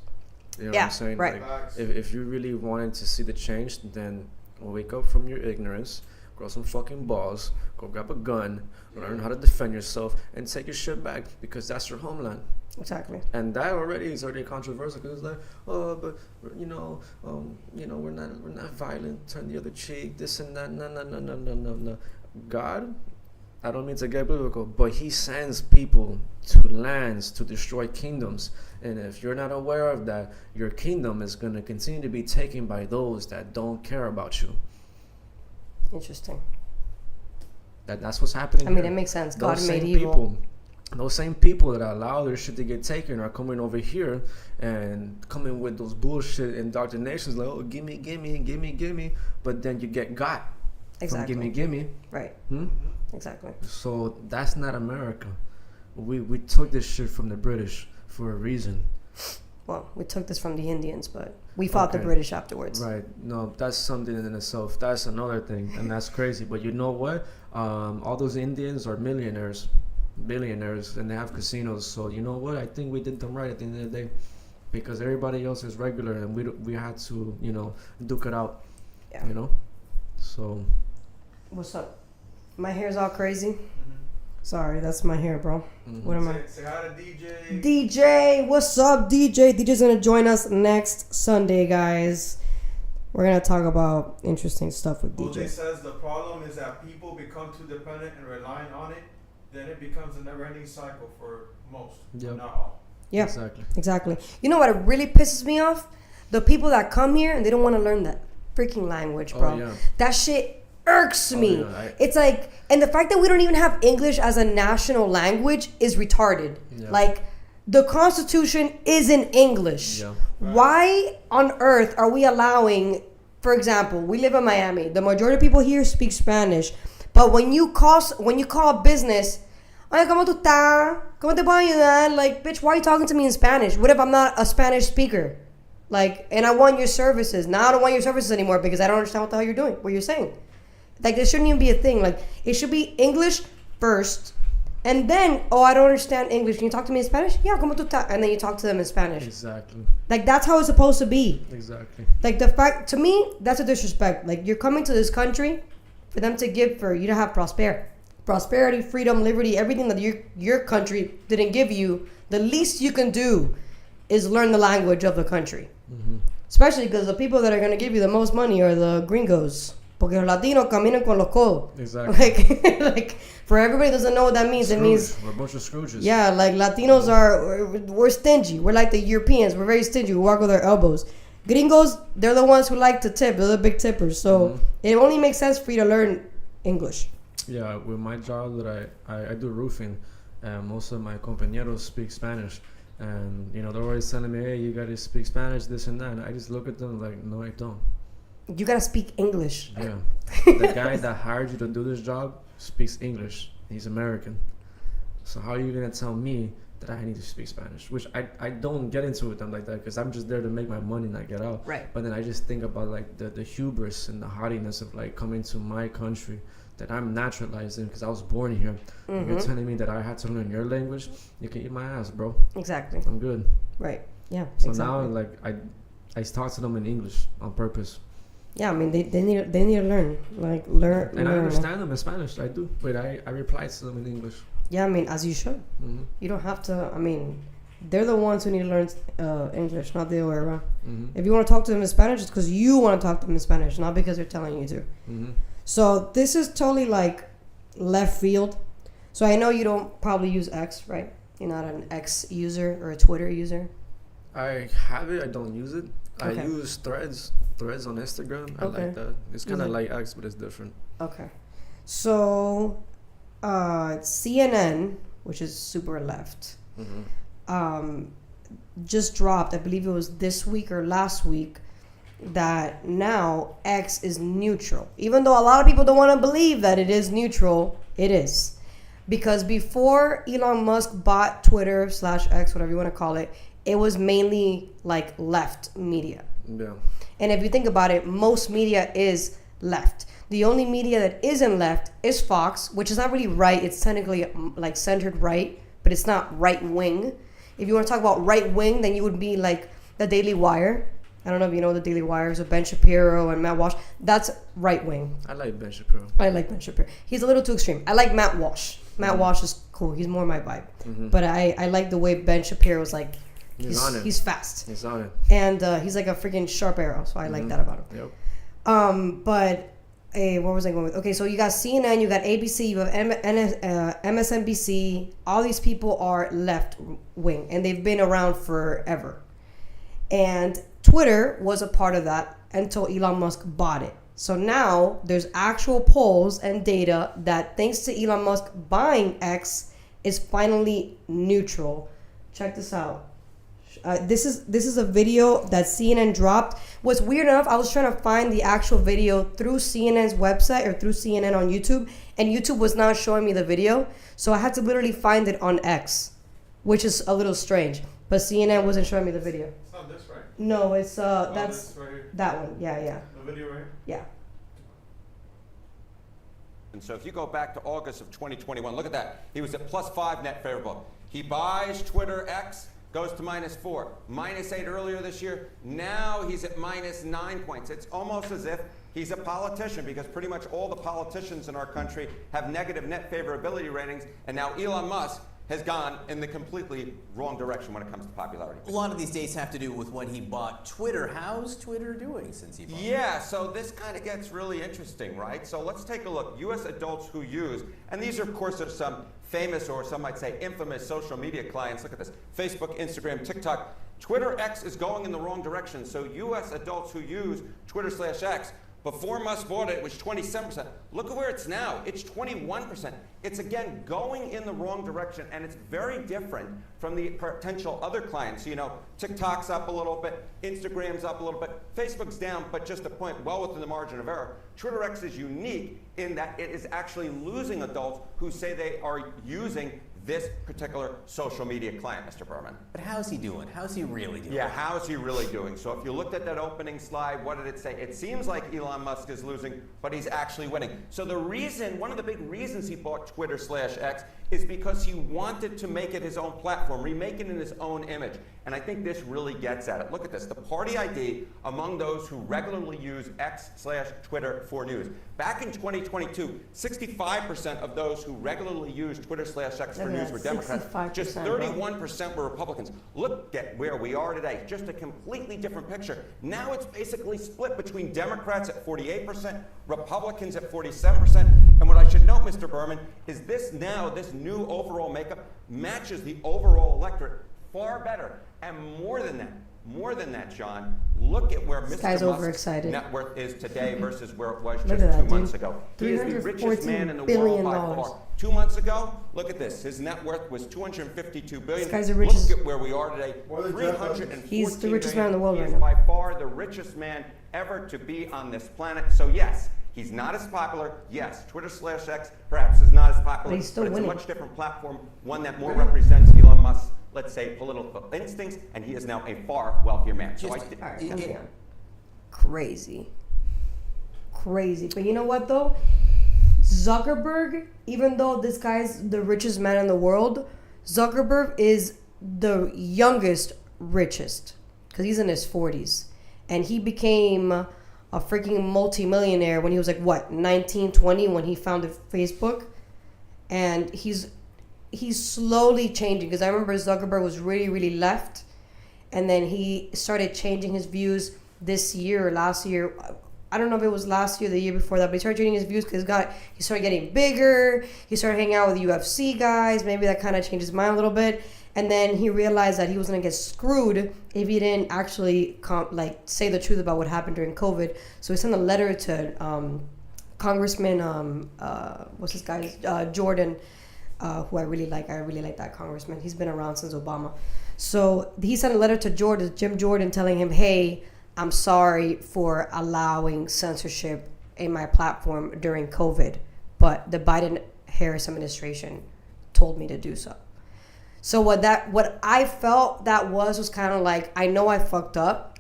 You know what I'm saying? Right. Like, if you really wanted to see the change, then wake up from your ignorance, grow some fucking balls, go grab a gun, learn how to defend yourself, and take your shit back, because that's your homeland. Exactly. And that is already controversial, because it's like, oh, but we're not violent, turn the other cheek, this and that. No. God, I don't mean to get biblical, but He sends people to lands to destroy kingdoms, and if you're not aware of that, your kingdom is going to continue to be taken by those that don't care about you. Interesting. That's what's happening. I mean, here. it makes sense. God Those made same evil. people, those same people that allow their shit to get taken are coming over here and coming with those bullshit indoctrinations like, oh, gimme, but then you get got. Exactly. From gimme. Right. Exactly. So that's not America. We took this shit from the British for a reason. Well, we took this from the Indians, but we fought the Okay. British afterwards. Right. No, that's something in itself. That's another thing, and that's crazy. But you know what? All those Indians are millionaires, billionaires, and they have casinos. So you know what? I think we did them right at the end of the day, because everybody else is regular, and we had to, duke it out. Yeah. So What's up? My hair's all crazy. Mm-hmm. Sorry, that's my hair, bro. What am I? Say hi to DJ. DJ, what's up, DJ? DJ's gonna join us next Sunday, guys. We're gonna talk about interesting stuff with OJ DJ. says the problem is that people become too dependent and relying on it. Then it becomes a never-ending cycle for most, Yep. but not all. Yeah, exactly. You know what really pisses me off? The people that come here and they don't want to learn that freaking language, bro. Oh, yeah. That shit irks me. yeah, It's like, and the fact that we don't even have English as a national language is retarded. Yeah. Like, the Constitution is in English. Yeah. Why on earth are we allowing, for example, we live in Miami. The majority of people here speak Spanish, but when you call business, "Ay, ¿cómo tú estás? ¿Cómo te puedo ayudar?" Like, bitch, why are you talking to me in Spanish? What if I'm not a Spanish speaker? Like, and I want your services. Now I don't want your services anymore because I don't understand what the hell you're doing, what you're saying. Like, this shouldn't even be a thing. Like, it should be English first, and then, oh, I don't understand English. Can you talk to me in Spanish? Yeah, ¿cómo tú estás? And then you talk to them in Spanish. Exactly. Like, that's how it's supposed to be. Exactly. Like, the fact, to me, that's a disrespect. Like, you're coming to this country for them to give, for you to have prosperity, freedom, liberty, everything that your country didn't give you. The least you can do is learn the language of the country. Mm-hmm. Especially because the people that are going to give you the most money are the gringos. Porque los latinos caminan con los codos. Exactly. Like, for everybody who doesn't know what that means, it means, we're a bunch of Scrooges. yeah, like Latinos we're stingy. We're like the Europeans. We're very stingy. We walk with our elbows. Gringos, they're the ones who like to tip. They're the big tippers. So it only makes sense for you to learn English. Yeah, with my job that I do roofing, most of my compañeros speak Spanish. And, they're always telling me, hey, you got to speak Spanish, this and that. And I just look at them like, no, I don't. You gotta speak English. Yeah. The guy that hired you to do this job speaks English. He's American. So how are you going to tell me that I need to speak Spanish? Which I don't get into with them like that because I'm just there to make my money and not get out. Right. But then I just think about like the hubris and the haughtiness of like coming to my country that I'm naturalized in because I was born here. And you're telling me that I had to learn your language? You can eat my ass, bro. Exactly. I'm good. Right. Yeah. So exactly. now like I talk to them in English on purpose. Yeah, I mean they need to learn. Like learn. And I learn. understand them in Spanish, I do. But I reply to them in English. Yeah, I mean, as you should. Mm-hmm. You don't have to. I mean, they're the ones who need to learn English, not the other way around. Mm-hmm. If you want to talk to them in Spanish, it's because you want to talk to them in Spanish, not because they're telling you to. Mm-hmm. So this is totally like left field. So I know you don't probably use X, right? You're not an X user or a Twitter user. I have it. I don't use it. Okay. I use Threads on Instagram. I Okay. like that. It's kind of Mhm. like X, but it's different. Okay. So CNN, which is super left, Mm-hmm. just dropped, I believe it was this week or last week, that now X is neutral. Even though a lot of people don't want to believe that it is neutral, it is. Because before Elon Musk bought Twitter / X, whatever you want to call it, it was mainly like left media. Yeah. And if you think about it, most media is left. The only media that isn't left is Fox, which is not really right. It's technically like centered right, but it's not right wing. If you want to talk about right wing, then you would be like the Daily Wire. I don't know if you know the Daily Wire. It's Ben Shapiro and Matt Walsh. That's right wing. I like Ben Shapiro. I like Ben Shapiro. He's a little too extreme. I like Matt Walsh. Matt Walsh is cool. He's more my vibe. But I like the way Ben Shapiro is like, He's on it. he's fast. He's on it. And he's like a freaking sharp arrow. So I like that about him. Yep. But where was I going with? Okay, so you got CNN, you got ABC, you have MSNBC. All these people are left wing, and they've been around forever. And Twitter was a part of that until Elon Musk bought it. So now there's actual polls and data that, thanks to Elon Musk buying X, is finally neutral. Check this out. This is a video that CNN dropped. What's weird enough, I was trying to find the actual video through CNN's website or through CNN on YouTube, and YouTube was not showing me the video, so I had to literally find it on X, which is a little strange. but CNN wasn't showing me the video. It's not this, right? No, it's Oh, that's this right here. that one. Yeah. The video right here. Yeah. And so if you go back to August of 2021, look at that. He was at +5 net favorable. He buys Twitter X, goes to -4, -8 earlier this year. Now he's at -9 points. It's almost as if he's a politician, because pretty much all the politicians in our country have negative net favorability ratings, and now Elon Musk has gone in the completely wrong direction when it comes to popularity. A lot of these dates have to do with when he bought Twitter. How's Twitter doing since he bought it? Yeah, so this kind of gets really interesting, right? So let's take a look. U.S. adults who use, and these are, of course, are some famous, or some might say infamous, social media clients. Look at this. Facebook, Instagram, TikTok. Twitter X is going in the wrong direction. So U.S. adults who use Twitter/X, before Musk bought it, it was 27%. Look at where it's now. It's 21%. It's, again, going in the wrong direction, and it's very different from the potential other clients. You know, TikTok's up a little bit, Instagram's up a little bit, Facebook's down, but just a point well within the margin of error. Twitter X is unique in that it is actually losing adults who say they are using this particular social media client, Mr. Berman. But how's he doing? How's he really doing? Yeah, how's he really doing? So if you looked at that opening slide, what did it say? It seems like Elon Musk is losing, but he's actually winning. So the reason, one of the big reasons he bought Twitter/X is because he wanted to make it his own platform, remake it in his own image. And I think this really gets at it. Look at this, the party ID among those who regularly use X/Twitter for news. Back in 2022, 65% of those who regularly use Twitter/X for news were Democrats. Just 31% were Republicans. Look at where we are today, just a completely different picture. Now it's basically split between Democrats at 48%, Republicans at 47%. And what I should note, Mr. Berman, is this new overall makeup matches the overall electorate far better. And more than that, John, look at where Mr. Musk's overexcited. net worth is today versus where it was Look just at that, 2 months dude. ago. He is the richest man in the $314 world by billion. far. 2 months ago, look at this. His net worth was $252 billion. This guy's the richest. Look at where we are today. More than Jeff Bezos. $314 He's the richest man billion. in the world He right is now. by far the richest man ever to be on this planet. So yes, he's not as popular. Yes, Twitter/X perhaps is not as popular, But he's still it's winning. a much different platform, one that more represents Elon Musk's, let's say, political instincts, and he is now a far wealthier man. So Just- All right, It- calm it- down. Crazy. But you know what though? Zuckerberg, even though this guy's the richest man in the world, Zuckerberg is the youngest richest because he's in his 40s, and he became a freaking multimillionaire when he was like what 19, 20 when he founded Facebook, and he's slowly changing because I remember Zuckerberg was really left, and then he started changing his views this year or last year. I don't know if it was last year or the year before that, but he started changing his views because he started getting bigger. He started hanging out with UFC guys. Maybe that kind of changed his mind a little bit. And then he realized that he was going to get screwed if he didn't actually say the truth about what happened during COVID. So he sent a letter to Congressman, what's this guy, Jordan, who I really like. I really like that congressman. He's been around since Obama. So he sent a letter to Jim Jordan, telling him, hey, I'm sorry for allowing censorship in my platform during COVID, but the Biden-Harris administration told me to do so. So what I felt that was kind of like, I know I fucked up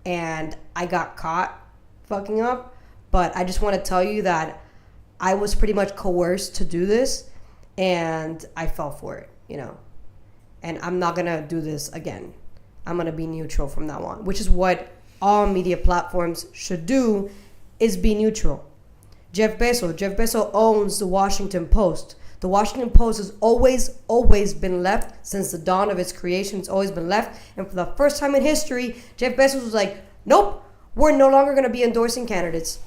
and I got caught fucking up, but I just want to tell you that I was pretty much coerced to do this and I fell for it, and I'm not going to do this again. I'm going to be neutral from now on, which is what all media platforms should do, is be neutral. Jeff Bezos owns the Washington Post. The Washington Post has always been left since the dawn of its creation. It's always been left. And for the first time in history, Jeff Bezos was like, nope, we're no longer going to be endorsing candidates.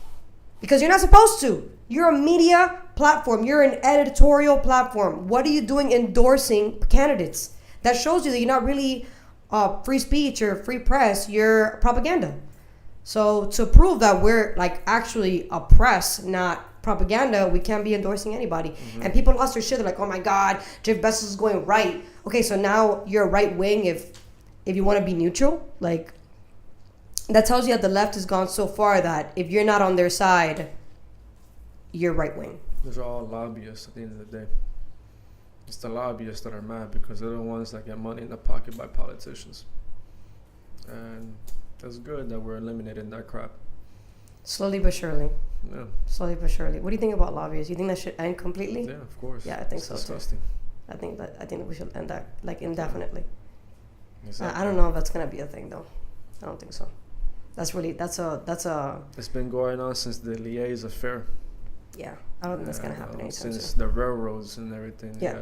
Because you're not supposed to. You're a media platform. You're an editorial platform. What are you doing endorsing candidates? That shows you that you're not really free speech or free press. You're propaganda. So to prove that we're actually a press, not propaganda, we can't be endorsing anybody. Mm-hmm. And people lost their shit. They're like, oh my God, Jeff Bezos is going right. Okay, so now you're right wing if you want to be neutral. That tells you that the left has gone so far that if you're not on their side, you're right wing. Those are all lobbyists at the end of the day. It's the lobbyists that are mad because they're the ones that get money in the pocket by politicians. And that's good that we're eliminating that crap. Slowly but surely. Yeah. Slowly but surely. What do you think about lobbyists? You think that should end completely? Yeah, of course. Yeah, I think It's so disgusting. too. I think that we should end that like indefinitely. Exactly. I don't know if that's gonna be a thing though. I don't think so. That's a It's been going on since the Liège affair. yeah. I don't think that's gonna happen anytime Since soon. the railroads and everything. Yeah.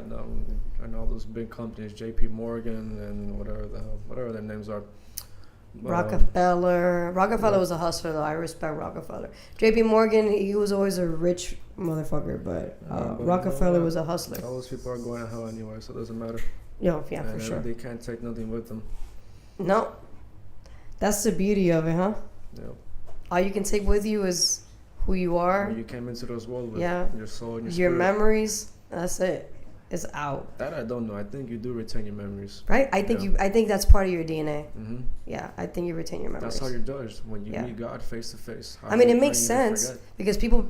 And all those big companies, J.P. Morgan and whatever their names are. But, Rockefeller was a hustler though. I respect Rockefeller. J.P. Morgan, he was always a rich motherfucker, but Rockefeller was a hustler. All those people are going to hell anyway, so it doesn't matter. Yeah, for And sure. they can't take nothing with them. No, that's the beauty of it, huh? Yeah. All you can take with you is who you are, When you came into this world with Yeah. your soul and your your spirit. memories. That's it. It's out, That I don't know. I think you do retain your memories. right? I think that's part of your DNA. Hmm. Yeah, I think you retain your memories. That's how you're judged when you Yeah. meet God face to face. I mean, it makes sense because people,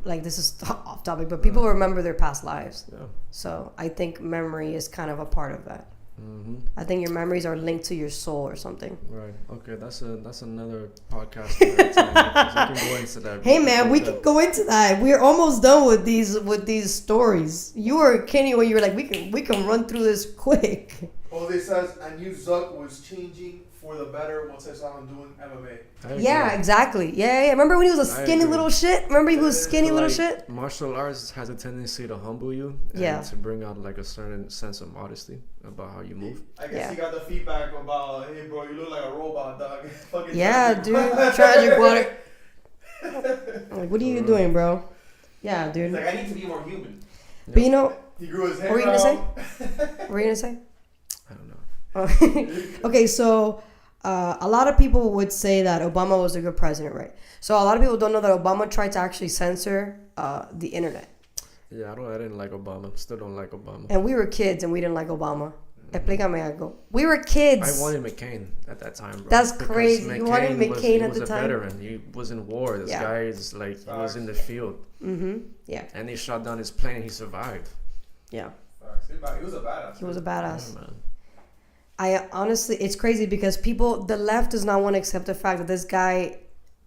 like, this is off topic, but people remember their past lives. Yeah. So I think memory is kind of a part of that. Hmm. I think your memories are linked to your soul or something. Right. Okay. That's another podcast. Another time, because we can go into that. Hey man, we can go into that. We're almost done with these stories. You were Kenny when you were like, we can run through this quick. Jose says, I knew Zuck was changing for the better once I saw him doing MMA. Yeah, exactly. Yeah. Remember when he was a I skinny agree. little shit? Remember he was skinny So, little like, shit? Martial arts has a tendency to humble you and Yeah. to bring out like a certain sense of modesty about how you move. I guess Yeah. he got the feedback about, hey bro, you look like a robot, dog. Fucking Yeah, tragic. dude. Tragic water. Like, what are you doing, bro? Yeah, He's dude. like, I need to be more human. But you know, He grew his hair what were you gonna say? out. What were you gonna say? I don't know. Okay, so a lot of people would say that Obama was a good president, right? So a lot of people don't know that Obama tried to actually censor the internet. Yeah, I didn't like Obama. Still don't like Obama. And we were kids and we didn't like Obama. Explícame algo. We were kids. I wanted McCain at that time, bro. That's Because crazy. You wanted McCain at the He was a time? veteran. He was in war. This Yeah. guy is like, he was in the field. Mm-hmm. Yeah. And they shot down his plane and he survived. Yeah. Facts. He was a badass. He was a badass. Yeah, man. I honestly, it's crazy because the left does not want to accept the fact that this guy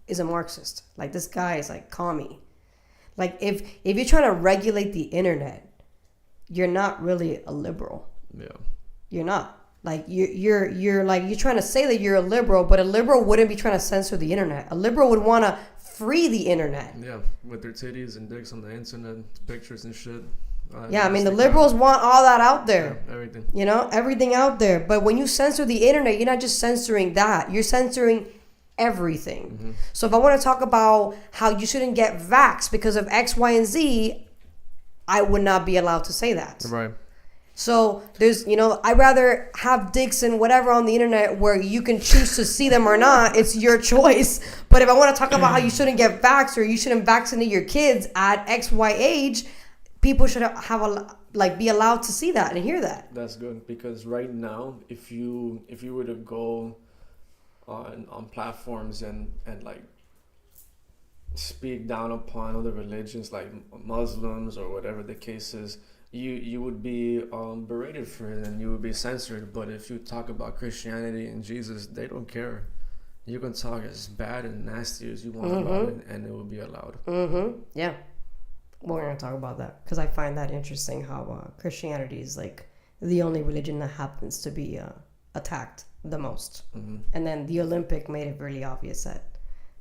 is a Marxist. Like, this guy is like commie. Like, if you're trying to regulate the internet, you're not really a liberal. Yeah. You're not. Like, you're like, you're trying to say that you're a liberal, but a liberal wouldn't be trying to censor the internet. A liberal would want to free the internet. Yeah, with their titties and dicks on the internet, pictures and shit. Yeah, I mean, the liberals want all that out there. Yeah, everything. You know, everything out there. But when you censor the internet, you're not just censoring that. You're censoring everything. Mm-hmm. So if I want to talk about how you shouldn't get vaxxed because of X, Y, and Z, I would not be allowed to say that. Right. So there's, I'd rather have dicks and whatever on the internet where you can choose to see them or not. It's your choice. But if I want to talk about how you shouldn't get vaxxed or you shouldn't vaccinate your kids at X, Y age, people should be allowed to see that and hear that. That's good because right now, if you were to go on platforms and like speak down upon other religions like Muslims or whatever the case is, you would be berated for it and you would be censored. But if you talk about Christianity and Jesus, they don't care. You can talk as bad and nasty as you want about it, and it will be allowed. Mm-hmm. Yeah. We're going to talk about that because I find that interesting how Christianity is like the only religion that happens to be attacked the most. Mm-hmm. And then the Olympic made it really obvious that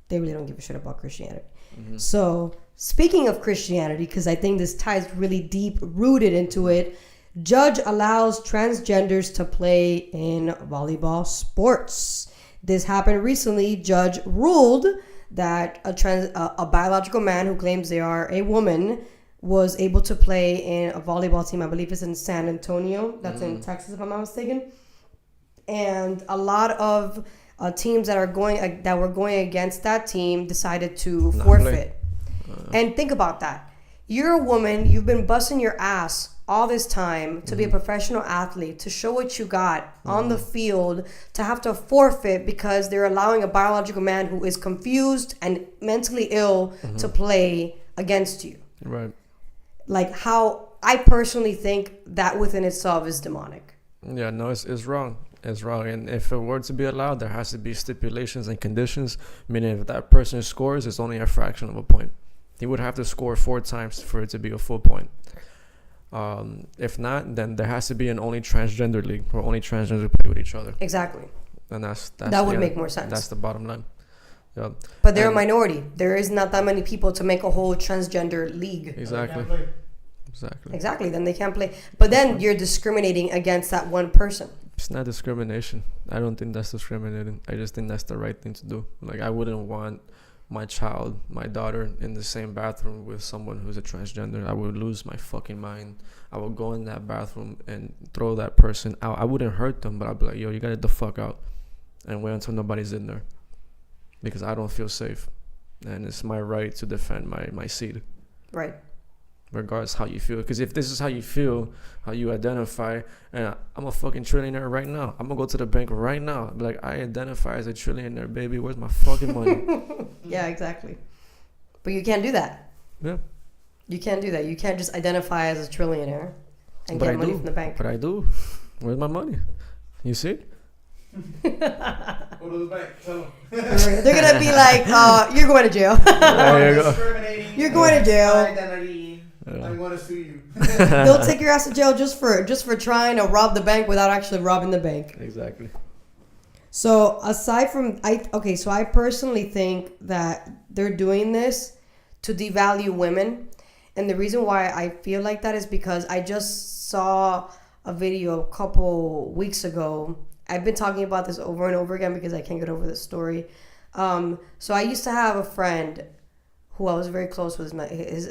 they really don't give a shit about Christianity. Mm-hmm. So speaking of Christianity, because I think this ties really deep rooted into it, judge allows transgenders to play in volleyball sports. This happened recently. Judge ruled that a biological man who claims they are a woman was able to play in a volleyball team. I believe it's in San Antonio. That's in Texas, if I'm not mistaken. And a lot of teams that were going against that team decided to forfeit. And think about that. You're a woman. You've been busting your ass all this time to be a professional athlete, to show what you got on the field, to have to forfeit because they're allowing a biological man who is confused and mentally ill to play against you. Right. Like, how I personally think that within itself is demonic. Yeah, no, it's wrong. It's wrong. And if it were to be allowed, there has to be stipulations and conditions, meaning if that person scores, it's only a fraction of a point. He would have to score 4 times for it to be a full point. If not, then there has to be an only transgender league where only transgenders play with each other. Exactly. And that's that would make more sense. That's the bottom line. Yeah. But they're a minority. There is not that many people to make a whole transgender league. Exactly. Exactly. Then they can't play. But then you're discriminating against that one person. It's not discrimination. I don't think that's discriminating. I just think that's the right thing to do. Like, I wouldn't want my child, my daughter, in the same bathroom with someone who's a transgender. I would lose my fucking mind. I would go in that bathroom and throw that person out. I wouldn't hurt them, but I'd be like, yo, you gotta get the fuck out and wait until nobody's in there, because I don't feel safe. And it's my right to defend my seed. Right. Regardless how you feel. Because if this is how you feel, how you identify, and I'm a fucking trillionaire right now. I'm going to go to the bank right now. Be like, I identify as a trillionaire, baby. Where's my fucking money? Yeah, exactly. But you can't do that. Yeah. You can't do that. You can't just identify as a trillionaire and get money from the bank. But I do. Where's my money? You see? Go to the bank. Tell them. They're going to be like, you're going to jail. There you go. You're going to jail. I'm going to sue you. They'll take your ass to jail just for trying to rob the bank without actually robbing the bank. Exactly. So aside from so I personally think that they're doing this to devalue women, and the reason why I feel like that is because I just saw a video a couple weeks ago. I've been talking about this over and over again because I can't get over this story. So I used to have a friend who I was very close with.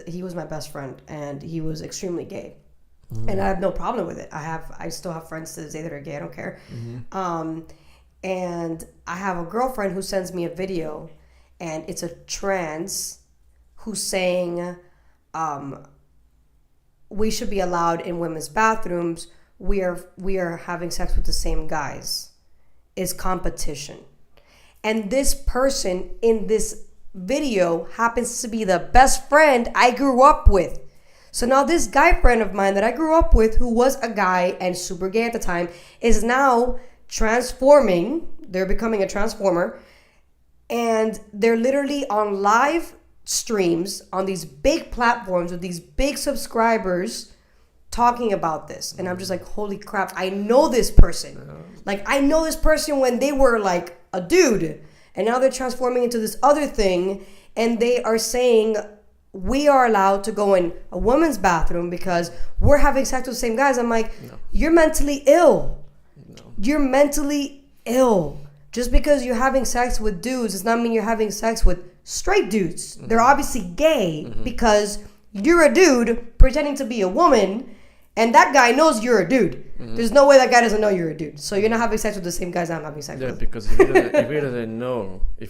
He was my best friend, and he was extremely gay. Mm-hmm. And I have no problem with it. I still have friends to this day that are gay. I don't care. Mm-hmm. And I have a girlfriend who sends me a video, and it's a trans who's saying, we should be allowed in women's bathrooms. We are having sex with the same guys. Is competition. And this person in this video happens to be the best friend I grew up with. So now this guy friend of mine that I grew up with, who was a guy and super gay at the time, is now transforming. They're becoming a transformer. And they're literally on live streams on these big platforms with these big subscribers talking about this. And I'm just like, holy crap, I know this person. Like, I know this person when they were like a dude. And now they're transforming into this other thing. And they are saying we are allowed to go in a woman's bathroom because we're having sex with the same guys. I'm like, you're mentally ill. You're mentally ill. Just because you're having sex with dudes does not mean you're having sex with straight dudes. They're obviously gay because you're a dude pretending to be a woman, and that guy knows you're a dude. There's no way that guy doesn't know you're a dude. So you're not having sex with the same guys I'm having sex with. Yeah, because if he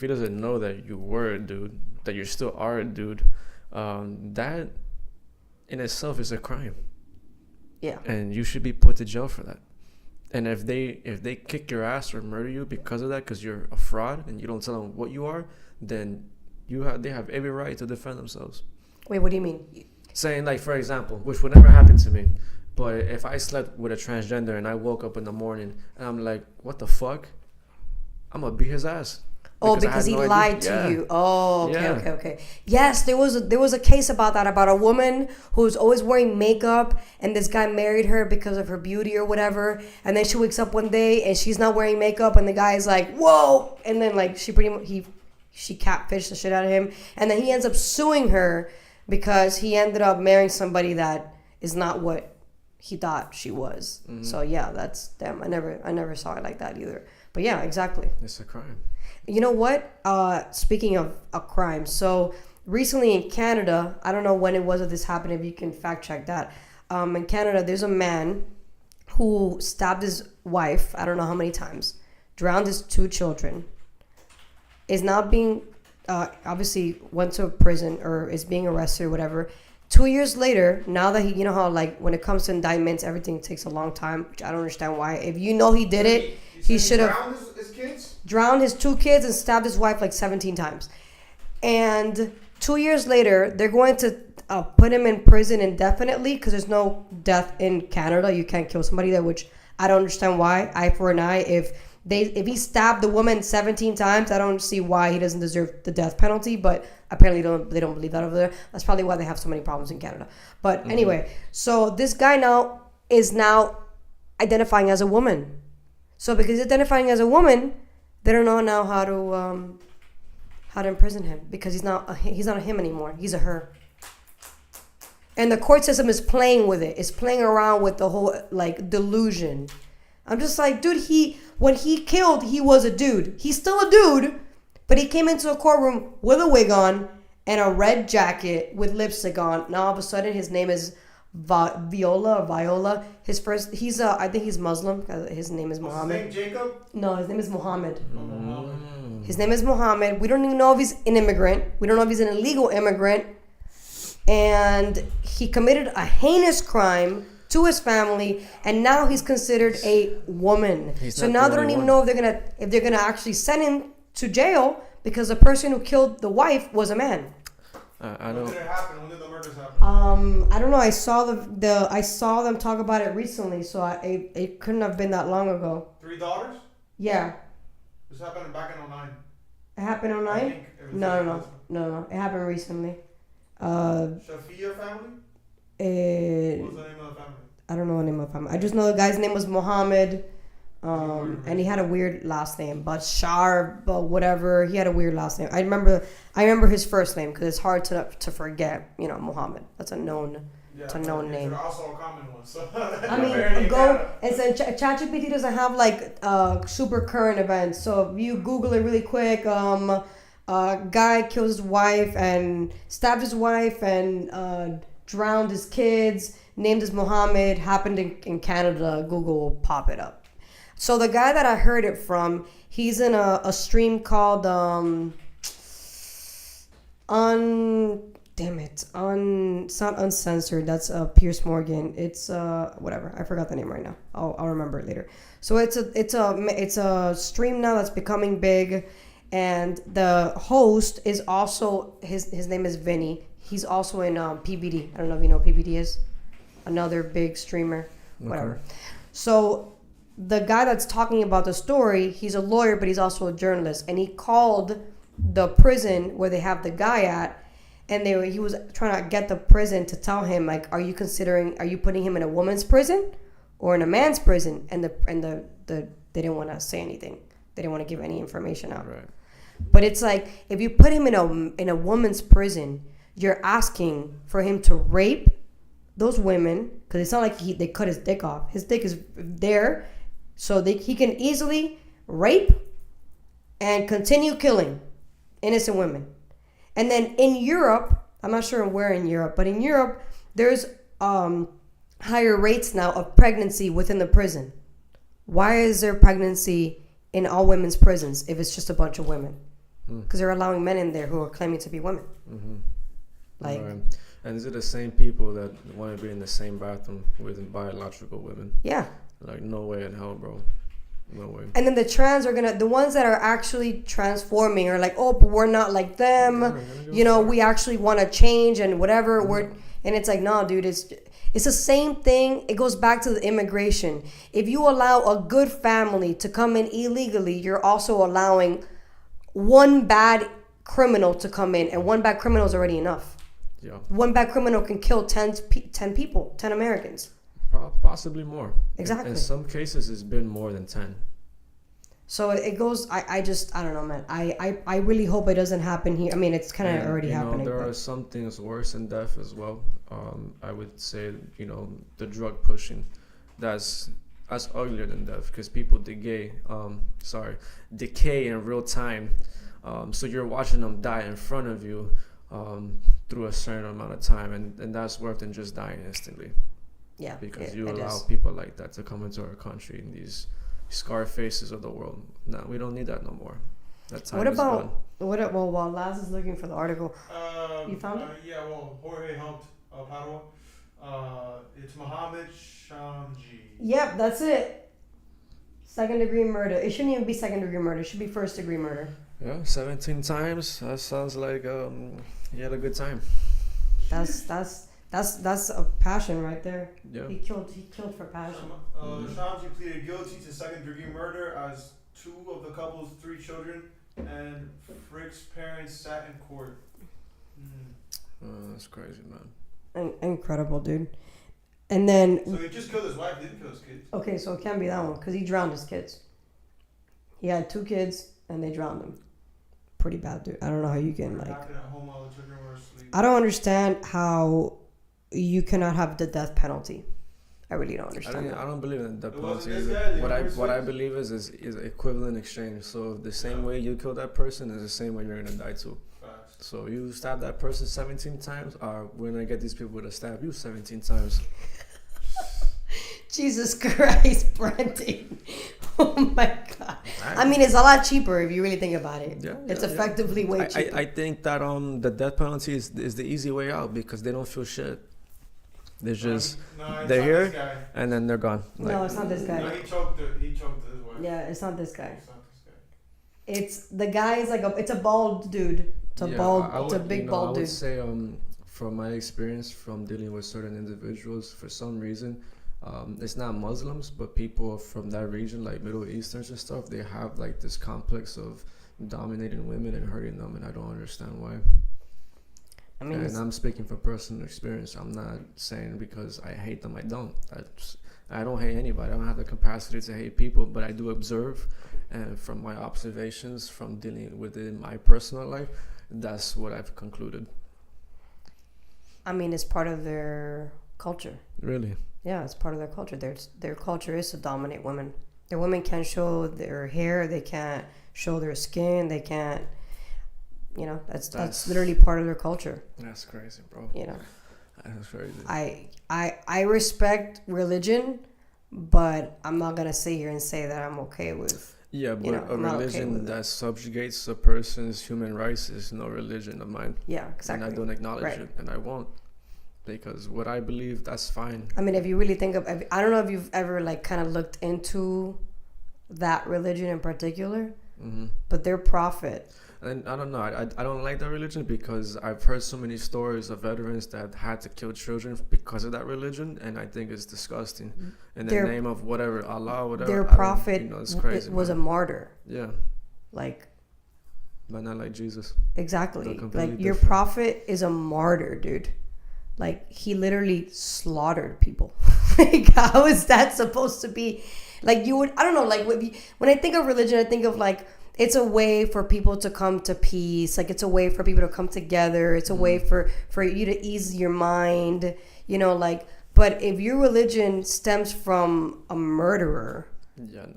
doesn't know that you were a dude, that you still are a dude, that in itself is a crime. Yeah. And you should be put to jail for that. And if they kick your ass or murder you because of that, because you're a fraud and you don't tell them what you are, then they have every right to defend themselves. Wait, what do you mean? Saying, like, for example, which would never happen to me, but if I slept with a transgender and I woke up in the morning and I'm like, what the fuck? I'm gonna beat his ass. Oh, because he lied to you. Oh, okay. Yes, there was a case about a woman who's always wearing makeup, and this guy married her because of her beauty or whatever. And then she wakes up one day and she's not wearing makeup, and the guy's like, whoa! And then like she catfished the shit out of him, and then he ends up suing her because he ended up marrying somebody that is not what he thought she was. So yeah, that's damn. I never saw it like that either. But yeah, exactly. It's a crime. You know what? Speaking of a crime, so recently in Canada, I don't know when it was that this happened, if you can fact check that. In Canada, there's a man who stabbed his wife, I don't know how many times, drowned his 2 children, is now being, obviously went to prison or is being arrested or whatever. 2 years later, now that he, you know how like when it comes to indictments, everything takes a long time, which I don't understand why. If you know he did it, he should have drowned his 2 kids and stabbed his wife like 17 times. And 2 years later, they're going to put him in prison indefinitely because there's no death in Canada. You can't kill somebody there, which I don't understand why. Eye for an eye. If he stabbed the woman 17 times, I don't see why he doesn't deserve the death penalty. But apparently they don't believe that over there. That's probably why they have so many problems in Canada. But anyway, so this guy is now identifying as a woman. So because he's identifying as a woman, they don't know now how to imprison him because he's not a him anymore. He's a her. And the court system is playing with it. It's playing around with the whole like delusion. I'm just like, dude, when he killed, he was a dude. He's still a dude, but he came into a courtroom with a wig on and a red jacket with lipstick on. Now all of a sudden his name is Viola. I think he's Muslim. His name is Muhammad. His name Jacob? No, his name is Muhammad. His name is Muhammad. We don't even know if he's an immigrant. We don't know if he's an illegal immigrant. And he committed a heinous crime to his family, and now he's considered a woman. So now they don't even know if they're gonna actually send him to jail because the person who killed the wife was a man. I know. When did it happen? When did the murders happen? I don't know. I saw them talk about it recently, so it couldn't have been that long ago. 3 daughters? Yeah. This happened back in 2009. It happened in 2009? No. It happened recently. Shafia family? What was the name of the family? I don't know the name of the family. I just know the guy's name was Muhammad. And he had a weird last name, Bashar, but whatever. He had a weird last name. I remember his first name because it's hard to forget. You know, Muhammad. That's a known. It's a known name. It's also a common one. So I mean, go and then ChatGPT doesn't have like super current events. So if you Google it really quick, guy kills his wife and stabbed his wife and drowned his kids. Named as Muhammad. Happened in Canada. Google will pop it up. So the guy that I heard it from, he's in a stream called it's not Uncensored. That's Pierce Morgan. It's whatever. I forgot the name right now. I'll remember it later. So it's a stream now that's becoming big, and the host is also his name is Vinny. He's also in PBD. I don't know if you know who PBD is. Another big streamer. Whatever. So the guy that's talking about the story, he's a lawyer, but he's also a journalist. And he called the prison where they have the guy at, and he was trying to get the prison to tell him, like, are you putting him in a woman's prison or in a man's prison? And they didn't want to say anything. They didn't want to give any information out. Right. But it's like, if you put him in a woman's prison, you're asking for him to rape those women, because it's not like they cut his dick off. His dick is there. So he can easily rape and continue killing innocent women. And then in Europe, I'm not sure where in Europe, but in Europe, there's higher rates now of pregnancy within the prison. Why is there pregnancy in all women's prisons if it's just a bunch of women? Because they're allowing men in there who are claiming to be women. Mm-hmm. Like, right. And is it the same people that want to be in the same bathroom with biological women? Yeah. Like, no way in hell, bro. No way. And then the trans are the ones that are actually transforming are like, oh, but we're not like them. We actually want to change and whatever. And it's like, no, dude, it's the same thing. It goes back to the immigration. If you allow a good family to come in illegally, you're also allowing one bad criminal to come in, and one bad criminal is already enough. Yeah. One bad criminal can kill 10 people, 10 Americans. Possibly more. Exactly. In some cases, it's been more than 10. So it goes. I don't know, man. I really hope it doesn't happen here. I mean, it's kind of already happening. There are some things worse than death as well. I would say, the drug pushing, that's uglier than death, because people decay in real time. So you're watching them die in front of you through a certain amount of time, and that's worse than just dying instantly. Yeah, because you allow people like that to come into our country, in these scar faces of the world. No, we don't need that no more. That time is gone. Well, while Laz is looking for the article, you found it? Yeah, well, Jorge helped Padua. It's Mohammed Shamji. Yep, that's it. 2nd-degree murder. It shouldn't even be 2nd-degree murder. It should be 1st-degree murder. Yeah, 17 times. That sounds like you had a good time. That's a passion right there. Yeah. He killed for passion. Shamsi pleaded guilty to second-degree murder as 2 of the couple's 3 children and Frick's parents sat in court. That's crazy, man. Incredible, dude. And then. So he just killed his wife, didn't kill his kids. Okay, so it can't be that one because he drowned his kids. He had 2 kids and they drowned them. Pretty bad, dude. I don't know how you can like. Happened at home while the children were asleep. I don't understand how you cannot have the death penalty. I really don't understand. I don't believe in the death It wasn't penalty. this guy, What I believe is equivalent exchange. So the same way you kill that person is the same way you're gonna die too. Facts. So you stab that person 17 times, or we're gonna get these people to stab you 17 times. Jesus Christ, Brendan. Oh my God. I mean, it's a lot cheaper if you really think about it. Yeah, it's yeah, effectively way cheaper. I think that the death penalty is the easy way out because they don't feel shit. They just they're here and then they're gone. No, it's not this guy. No, he choked his wife. Yeah, it's not this guy. It's not this guy. It's the guy is like it's a bald dude. It's a it's a big bald dude. I would say from my experience from dealing with certain individuals, for some reason, it's not Muslims, but people from that region, like Middle Easterns and stuff, they have like this complex of dominating women and hurting them, and I don't understand why. I mean, and I'm speaking from personal experience. I'm not saying because I hate them. I don't. I don't hate anybody. I don't have the capacity to hate people, but I do observe, and from my observations from dealing with it in my personal life, that's what I've concluded. I mean, it's part of their culture. Really? Yeah, it's part of their culture. Their culture is to dominate women. The women can't show their hair. They can't show their skin. They can't. You know, that's literally part of their culture. That's crazy, bro. You know, that's crazy. I respect religion, but I'm not gonna sit here and say that I'm okay with. Yeah, but you know, a religion that subjugates a person's human rights is no religion of mine. Yeah, exactly. And I don't acknowledge it, and I won't, because what I believe, that's fine. I mean, if you really think of, I don't know if you've ever like kind of looked into that religion in particular, but their prophet. And I don't know. I don't like that religion because I've heard so many stories of veterans that had to kill children because of that religion, and I think it's disgusting. In the name of whatever, Allah, whatever. Their prophet it's crazy, was a martyr. Yeah. Like. But not like Jesus. Exactly. Like your prophet is a martyr, dude. Like he literally slaughtered people. Like how is that supposed to be? Like you would, I don't know. Like when I think of religion, I think of like. It's a way for people to come to peace. Like it's a way for people to come together. It's a way for you to ease your mind, you know, like, but if your religion stems from a murderer,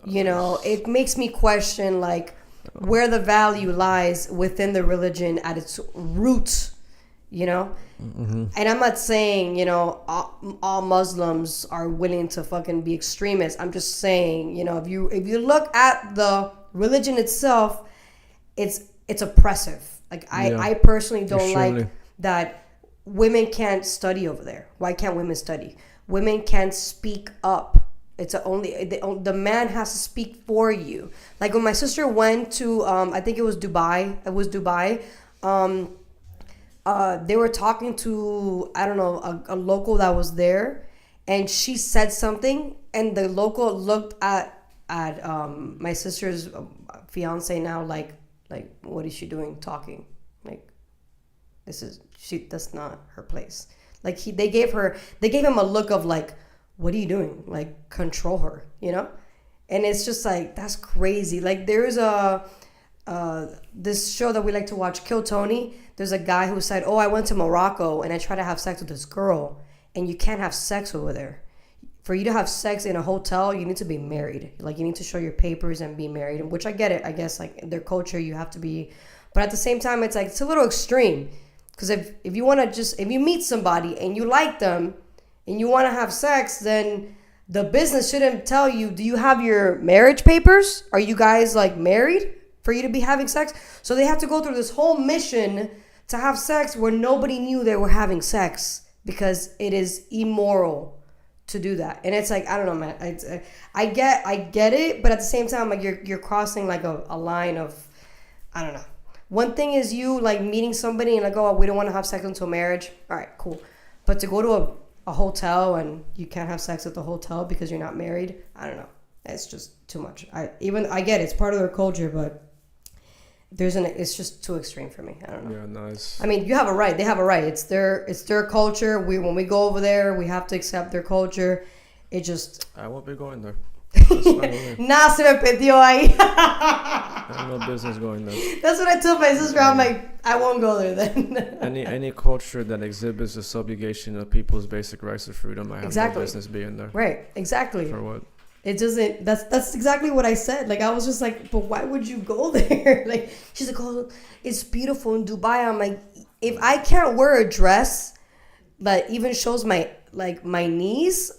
you know, it makes me question like where the value lies within the religion at its roots, you know? And I'm not saying, you know, all Muslims are willing to fucking be extremists. I'm just saying, you know, if you look at the religion itself, it's oppressive. Like I personally don't like that women can't study over there. Why can't women study? Women can't speak up. It's the man has to speak for you. Like when my sister went to I think it was Dubai. They were talking to, I don't know, a local that was there, and she said something, and the local looked at my sister's fiance now like what is she doing talking? Like that's not her place. Like they gave him a look of like, what are you doing? Like control her, you know? And it's just like that's crazy. Like there's this show that we like to watch, Kill Tony. There's a guy who said, I went to Morocco and I tried to have sex with this girl, and you can't have sex over there. For you to have sex in a hotel, you need to be married. Like you need to show your papers and be married, which I get it. I guess like in their culture, you have to be, but at the same time, it's like, it's a little extreme. Because if you want to if you meet somebody and you like them and you want to have sex, then the business shouldn't tell you, do you have your marriage papers? Are you guys like married for you to be having sex? So they have to go through this whole mission to have sex where nobody knew they were having sex because it is immoral to do that. And it's like, I don't know, man. I get it, but at the same time, like you're crossing like a line of, I don't know. one thing is you like meeting somebody and like, oh, we don't want to have sex until marriage. All right, cool. But to go to a hotel and you can't have sex at the hotel because you're not married, I don't know. It's just too much. I get it, it's part of their culture, but it's just too extreme for me. I don't know. Yeah, nice. I mean, you have a right. They have a right. It's their culture. When we go over there, we have to accept their culture. It just. I won't be going there. Nah, se me perdió ahí. I have no business going there. That's what I told my sister. I'm like, I won't go there then. Any culture that exhibits the subjugation of people's basic rights to freedom, I have no business being there. Right. Exactly. For what? It doesn't. That's exactly what I said. Like I was just like, but why would you go there? Like she's like, oh, it's beautiful in Dubai. I'm like, if I can't wear a dress that even shows my knees,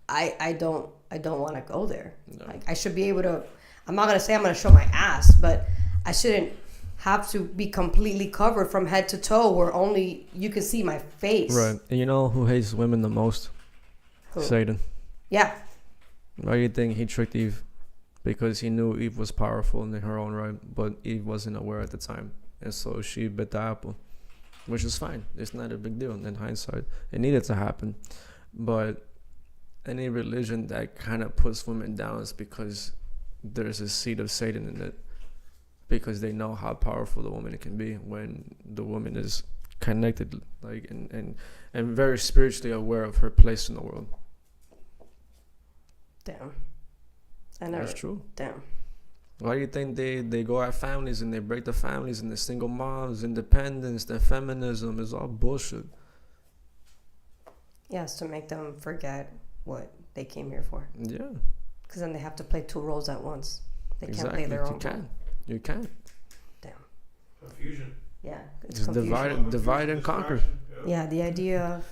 I don't want to go there. No. Like I should be able to. I'm not gonna say I'm gonna show my ass, but I shouldn't have to be completely covered from head to toe where only you can see my face. Right. And you know who hates women the most? Who? Satan. Yeah. Why do you think he tricked Eve? Because he knew Eve was powerful in her own right, but Eve wasn't aware at the time. And so she bit the apple, which is fine. It's not a big deal in hindsight. It needed to happen. But any religion that kind of puts women down is because there's a seed of Satan in it. Because they know how powerful the woman can be when the woman is connected, like and very spiritually aware of her place in the world. Damn. That's true. Damn. Why do you think they go at families and they break the families and the single moms, independence, the feminism is all bullshit? Yes, to make them forget what they came here for. Yeah. Because then they have to play two roles at once. They can't play their own role. You can. Damn. Confusion. Yeah. It's just divide and conquer. Yeah, the idea of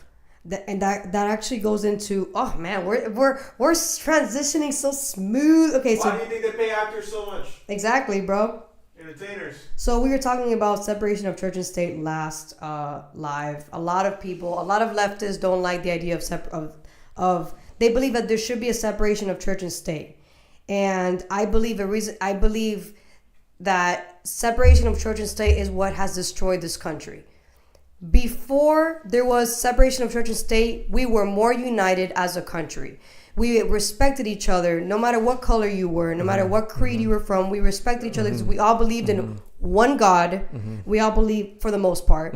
that actually goes into, oh man, we're transitioning so smooth. Okay, so why do you think they pay actors so much? Exactly, bro. Entertainers. So we were talking about separation of church and state last live. A lot of leftists don't like the idea of they believe that there should be a separation of church and state. And I believe that separation of church and state is what has destroyed this country. Before there was separation of church and state, we were more united as a country. We respected each other, no matter what color you were, no matter what creed you were from. We respected each other because we all believed in one God. We all believed for the most part.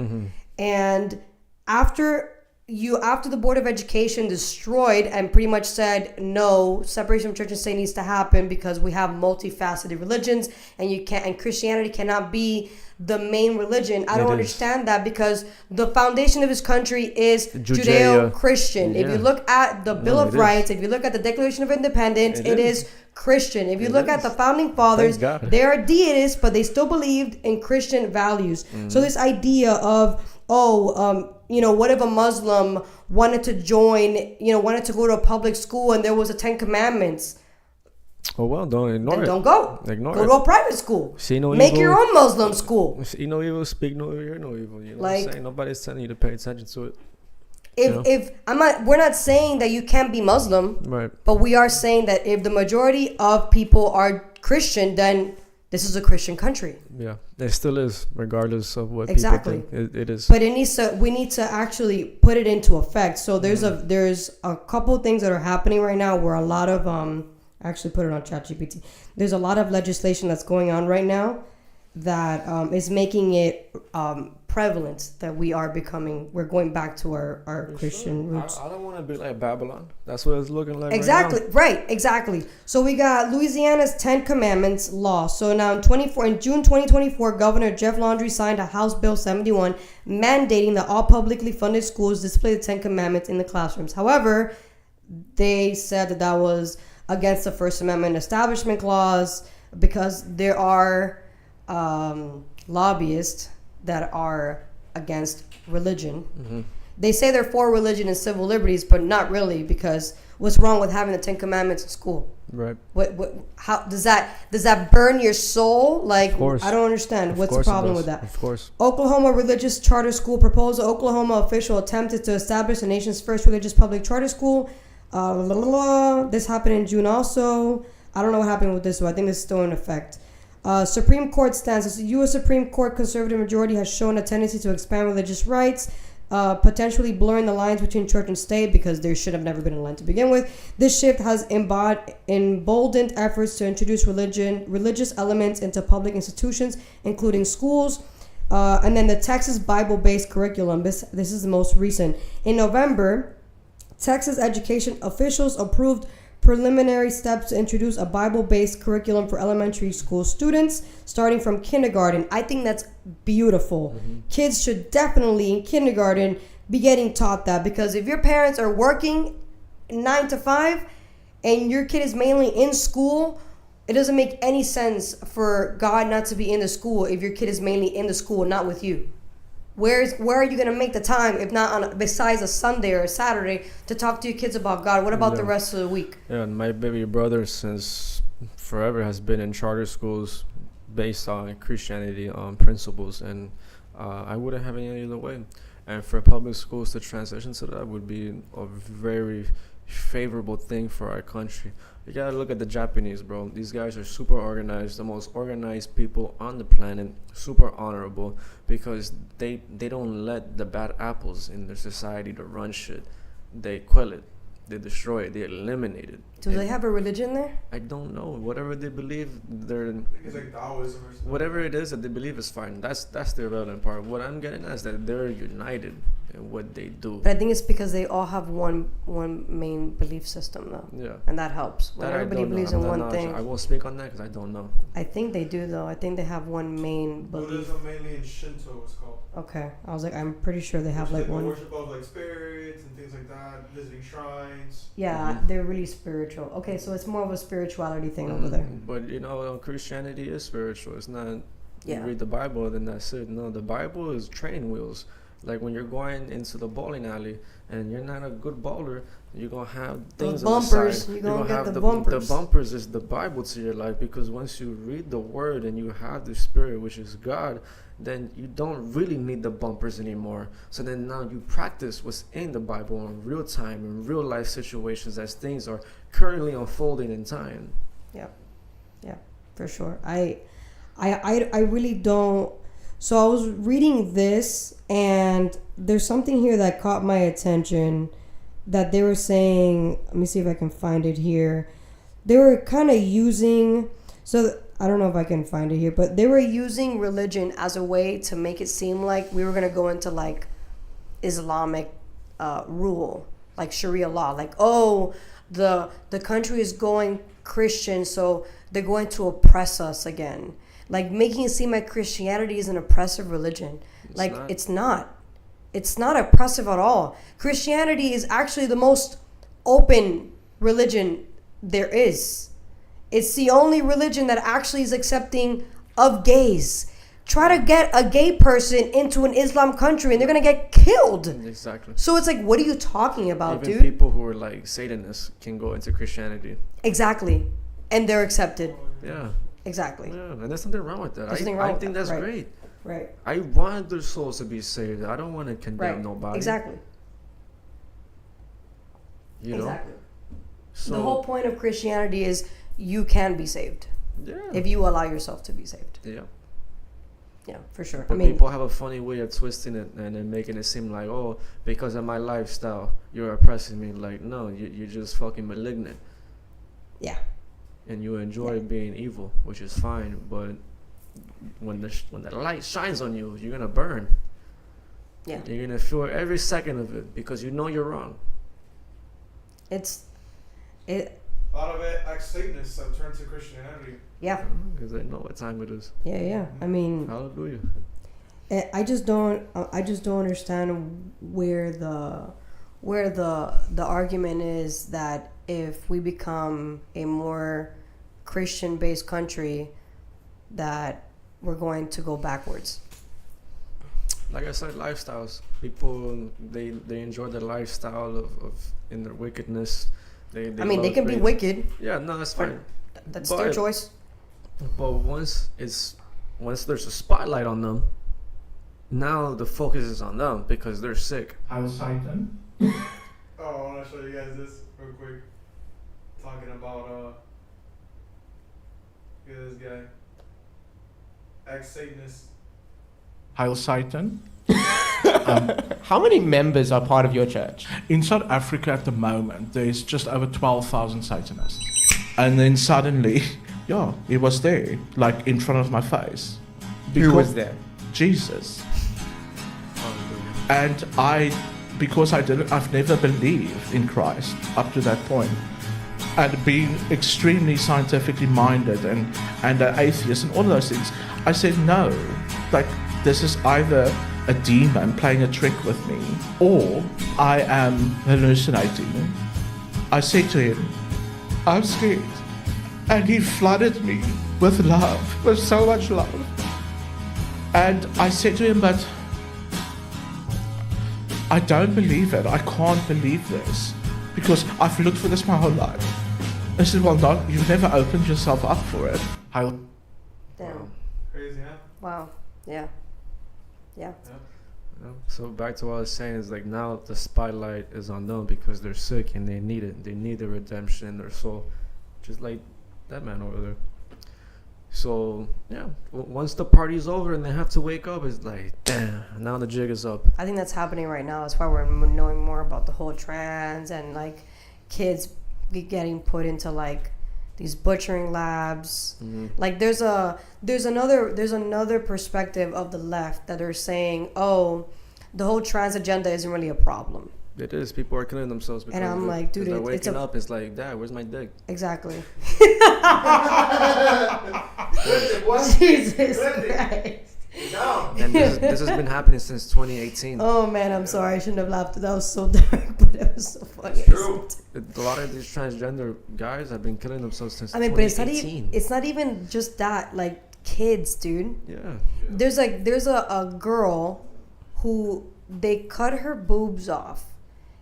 And after the Board of Education destroyed and pretty much said, no, separation of church and state needs to happen because we have multifaceted religions and Christianity cannot be the main religion. I don't understand that because the foundation of this country is Judeo-Christian. If you look at the Bill of Rights, if you look at the Declaration of Independence, it is Christian. If you look at the founding fathers, they are deists, but they still believed in Christian values. So this idea of, what if a Muslim wanted to go to a public school and there was a 10 Commandments? Oh, well, don't ignore it. Don't go. Go to a private school. See no Make evil. your own Muslim school. See no evil, speak no evil, hear no evil. You know what I'm saying? Nobody's telling you to pay attention to it. We're not saying that you can't be Muslim, right? But we are saying that if the majority of people are Christian, then this is a Christian country. Yeah, it still is, regardless of what people think. It is. But we need to actually put it into effect. So there's a couple of things that are happening right now where a lot of I actually put it on ChatGPT. There's a lot of legislation that's going on right now that is making it prevalent that we're going back to our Christian roots. I don't want to be like Babylon. That's what it's looking like. Exactly. So we got Louisiana's 10 Commandments law. So now in June 2024, Governor Jeff Landry signed a House Bill 71 mandating that all publicly funded schools display the 10 Commandments in the classrooms. However, they said that was against the First Amendment Establishment Clause because there are lobbyists that are against religion. They say they're for religion and civil liberties, but not really, because what's wrong with having the 10 Commandments in school? Right. How does that burn your soul? Like, I don't understand. What's the problem with that? Of course. Oklahoma religious charter school proposal. Oklahoma official attempted to establish the nation's first religious public charter school. This happened in June also. I don't know what happened with this, so I think this is still in effect. Supreme Court stance. The U.S. Supreme Court conservative majority has shown a tendency to expand religious rights, potentially blurring the lines between church and state because there should have never been a line to begin with. This shift has emboldened efforts to introduce religious elements into public institutions, including schools. And then the Texas Bible-based curriculum. This is the most recent. In November, Texas education officials approved preliminary steps to introduce a Bible-based curriculum for elementary school students starting from kindergarten. I think that's beautiful. Kids should definitely in kindergarten be getting taught that, because if your parents are working 9 to 5 and your kid is mainly in school, it doesn't make any sense for God not to be in the school if your kid is mainly in the school, not with you. Where are you going to make the time, if not besides a Sunday or a Saturday, to talk to your kids about God? What about the rest of the week? Yeah, and my baby brother, since forever, has been in charter schools based on Christianity principles, and I wouldn't have any other way. And for public schools to transition to that would be a very favorable thing for our country. You gotta look at the Japanese, bro. These guys are super organized, the most organized people on the planet, super honorable, because they don't let the bad apples in their society to run shit. They kill it, they destroy it, they eliminate it. Do they have a religion there? I don't know. Whatever they believe, It's like Taoism or something. whatever it is that they believe is fine. That's the irrelevant part. What I'm getting at is that they're united in what they do. But I think it's because they all have one main belief system, though. Yeah. And that helps. When That I everybody don't know. believes I'm in not one knowledgeable. thing. I won't speak on that because I don't know. I think they do, though. I think they have one main belief. Buddhism mainly in Shinto, it's called. Okay. I was like, I'm pretty sure they have like The one. worship of like spirits and things like that, visiting shrines. Yeah, they're really spiritual. Okay, so it's more of a spirituality thing over there. But you know, Christianity is spiritual. It's not. Yeah. You read the Bible, then that's it. No, the Bible is training wheels. Like when you're going into the bowling alley and you're not a good bowler, you're gonna have things on the bumpers, side. you're gonna get have the bumpers. The bumpers is the Bible to your life, because once you read the Word and you have the Spirit, which is God, then you don't really need the bumpers anymore. So then now you practice what's in the Bible in real time, in real life situations as things are currently unfolding in time. Yeah, for sure. I really don't. So I was reading this, and there's something here that caught my attention that they were saying. Let me see if I can find it here. They were kind of using. So I don't know if I can find it here, but they were using religion as a way to make it seem like we were gonna go into like Islamic rule, like Sharia law. Like, oh, the country is going Christian, so they're going to oppress us again. Like making it seem like Christianity is an oppressive religion. It's not. It's not oppressive at all. Christianity is actually the most open religion there is. It's the only religion that actually is accepting of gays. Try to get a gay person into an Islam country and they're going to get killed. Exactly. So it's like, what are you talking about, Even dude? people who are like Satanists can go into Christianity. Exactly. And they're accepted. Yeah. Exactly. Yeah, and there's nothing wrong with that. There's nothing wrong I with think that. that's Right. great. Right. I want their souls to be saved. I don't want to condemn Right. nobody. Exactly. You know? Exactly. So, The whole point of Christianity is you can be saved yeah. if you allow yourself to be saved. Yeah. Yeah, for sure. But people have a funny way of twisting it and then making it seem like, oh, because of my lifestyle, you're oppressing me. Like, no, you're just fucking malignant. Yeah. And you enjoy being evil, which is fine. But when the light shines on you, you're gonna burn. Yeah. You're gonna feel every second of it because you know you're wrong. A lot of ex-Satanists have turned to Christianity. Yeah. Because they know what time it is. Yeah. I mean, Hallelujah. I just don't understand where the argument is that if we become a more Christian-based country, that we're going to go backwards. Like I said, lifestyles. People they enjoy the lifestyle of in their wickedness. They they can be wicked. Yeah, no, that's fine. That's their choice. But once there's a spotlight on them, now the focus is on them because they're sick. I will cite them. Oh, I want to show you guys this real quick. Talking about look at this guy. ex-Satanist. Heil Satan. How many members are part of your church? In South Africa at the moment, there's just over 12,000 Satanists. And then suddenly, yeah, it was there, like in front of my face. Who was there? Jesus. And I've never believed in Christ up to that point. And being extremely scientifically minded and an atheist and all of those things, I said no. Like, this is either a demon playing a trick with me, or I am hallucinating. I said to him, I'm scared. And he flooded me with love, with so much love. And I said to him, but I don't believe it. I can't believe this because I've looked for this my whole life. I said, well, no, you've never opened yourself up for it. Damn. Crazy, huh? Wow. Yeah. Yeah. So back to what I was saying is like now the spotlight is on them because they're sick and they need it. They need the redemption in their soul, just like that man over there. So yeah, once the party's over and they have to wake up, it's like damn. Now the jig is up. I think that's happening right now. That's why we're knowing more about the whole trans and like kids getting put into like these butchering labs. Like there's another perspective of the left that are saying, oh, the whole trans agenda isn't really a problem. It is. People are killing themselves because and I'm like, dude, they're waking up. It's like, Dad, where's my dick? Exactly. Jesus Christ. And this has been happening since 2018. Oh man, I'm sorry. I shouldn't have laughed. That was so dark, but it was so funny. It's true. A lot of these transgender guys have been killing themselves since 2018. But it's not even just that. Like kids, dude. Yeah. There's a girl who they cut her boobs off,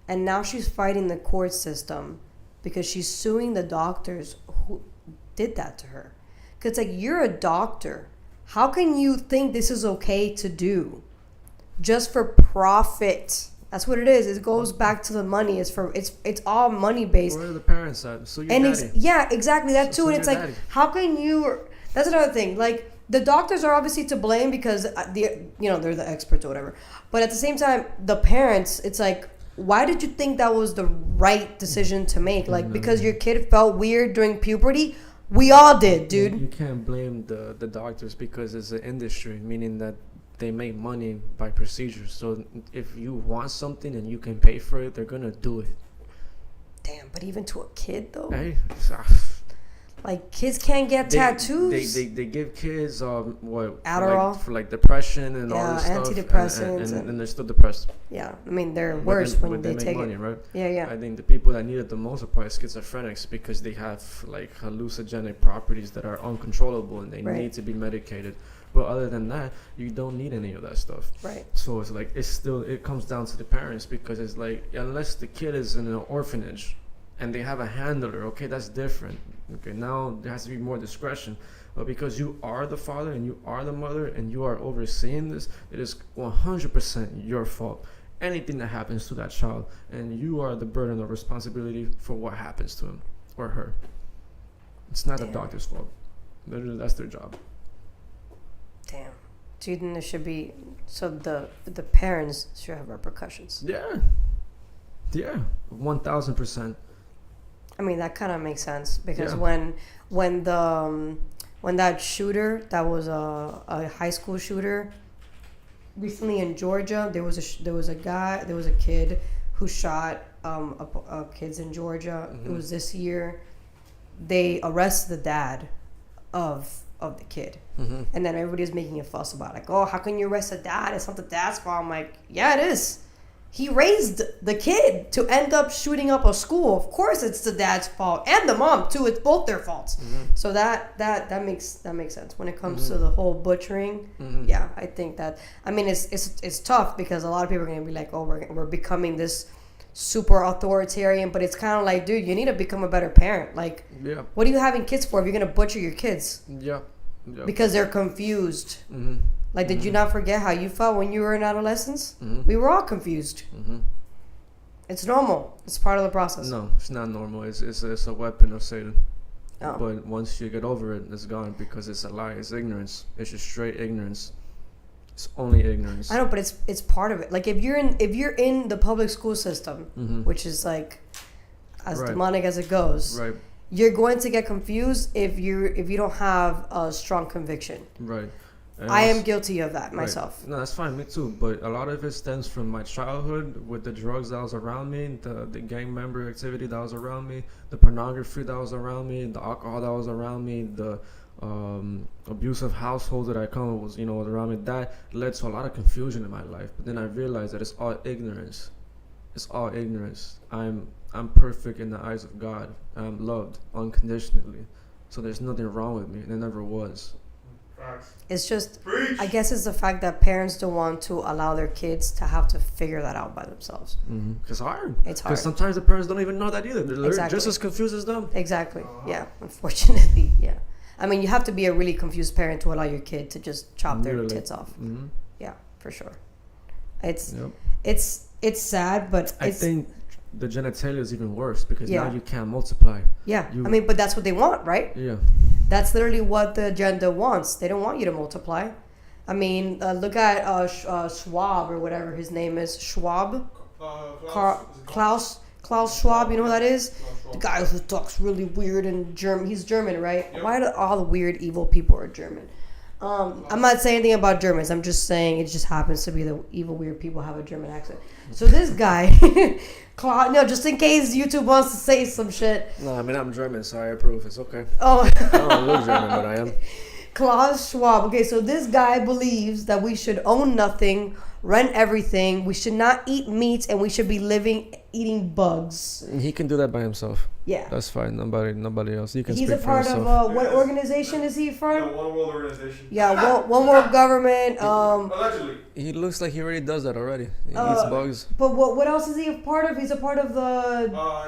and now she's fighting the court system because she's suing the doctors who did that to her. Cause like you're a doctor. How can you think this is okay to do just for profit? That's what it is. It goes back to the money. It's all money based. Where are the parents at? So your daddy. Yeah, exactly that too. So and it's like, daddy. how can you? That's another thing. Like the doctors are obviously to blame because they're the experts or whatever. But at the same time, the parents, it's like, why did you think that was the right decision to make? Like because your kid felt weird during puberty. We all did, dude. You can't blame the doctors because it's an industry, meaning that they make money by procedures. So if you want something and you can pay for it, they're gonna do it. Damn, but even to a kid though. Hey, like kids can't get tattoos. They give kids Adderall for like depression and all this stuff. Antidepressants, and they're still depressed. Yeah, I mean they're worse when they take money, it. Right? Yeah. I think the people that need it the most are probably schizophrenics because they have like hallucinogenic properties that are uncontrollable and they need to be medicated. But other than that, you don't need any of that stuff. Right. So it's like it comes down to the parents because it's like unless the kid is in an orphanage and they have a handler, okay, that's different. Okay, now there has to be more discretion. But because you are the father and you are the mother and you are overseeing this, it is 100% your fault. Anything that happens to that child, and you are the burden of responsibility for what happens to him or her. It's not the doctor's fault. That's their job. Damn. Do you think there should be the parents should have repercussions? Yeah. 1000%. I mean that kind of makes sense because when that shooter that was a high school shooter recently in Georgia, there was a kid who shot kids in Georgia. It was this year. They arrested the dad of the kid, and then everybody was making a fuss about it. Like, oh, how can you arrest the dad? It's not the dad's fault. I'm like, yeah, it is. He raised the kid to end up shooting up a school. Of course, it's the dad's fault and the mom too. It's both their faults. So that makes sense when it comes to the whole butchering. Yeah, I think that. I mean, it's tough because a lot of people are gonna be like, oh, we're becoming this super authoritarian, but it's kind of like, dude, you need to become a better parent. Like, what are you having kids for if you're gonna butcher your kids? Yeah. Because they're confused. Like, did you not forget how you felt when you were in adolescence? We were all confused. It's normal. It's part of the process. No, it's not normal. It's a weapon of Satan. Oh. But once you get over it, it's gone because it's a lie. It's ignorance. It's just straight ignorance. It's only ignorance. I know, but it's part of it. Like if you're in the public school system, which is like as demonic as it goes, right? You're going to get confused if you don't have a strong conviction. Right. And I am guilty of that myself. Right. No, that's fine, me too. But a lot of it stems from my childhood with the drugs that was around me, the gang member activity that was around me, the pornography that was around me, the alcohol that was around me, the abusive household that I come was around me. That led to a lot of confusion in my life. But then I realized that it's all ignorance. It's all ignorance. I'm perfect in the eyes of God. I'm loved unconditionally. So there's nothing wrong with me. There never was. It's just, I guess it's the fact that parents don't want to allow their kids to have to figure that out by themselves. It's hard. It's hard. Because sometimes the parents don't even know that either. They're Exactly. just as confused as them. Exactly. Yeah. Unfortunately, yeah. I mean, you have to be a really confused parent to allow your kid to just chop their tits off. Yeah, for sure. It's sad, but I think the genitalia is even worse because Yeah. now you can't multiply. Yeah. I mean, but that's what they want, right? Yeah. That's literally what the agenda wants. They don't want you to multiply. I mean, look at Schwab or whatever his name is. Schwab? Klaus Schwab, you know who that is? The guy who talks really weird and German. He's German, right? Yep. Why do all the weird, evil people are German? I'm not saying anything about Germans. I'm just saying it just happens to be the evil, weird people have a German accent. So this guy, just in case YouTube wants to say some shit. No, I mean, I'm German, so I approve. It's okay. Oh. I don't look German, but I am. Klaus Schwab. Okay, so this guy believes that we should own nothing, rent everything, we should not eat meat, and we should be eating bugs. He can do that by himself. Yeah. That's fine. Nobody else. He can He's speak a for part himself. of, what organization is he from? The One World Organization. Yeah, one world government. Allegedly. He looks like he already does that already. He eats bugs. But what else is he a part of? He's a part of the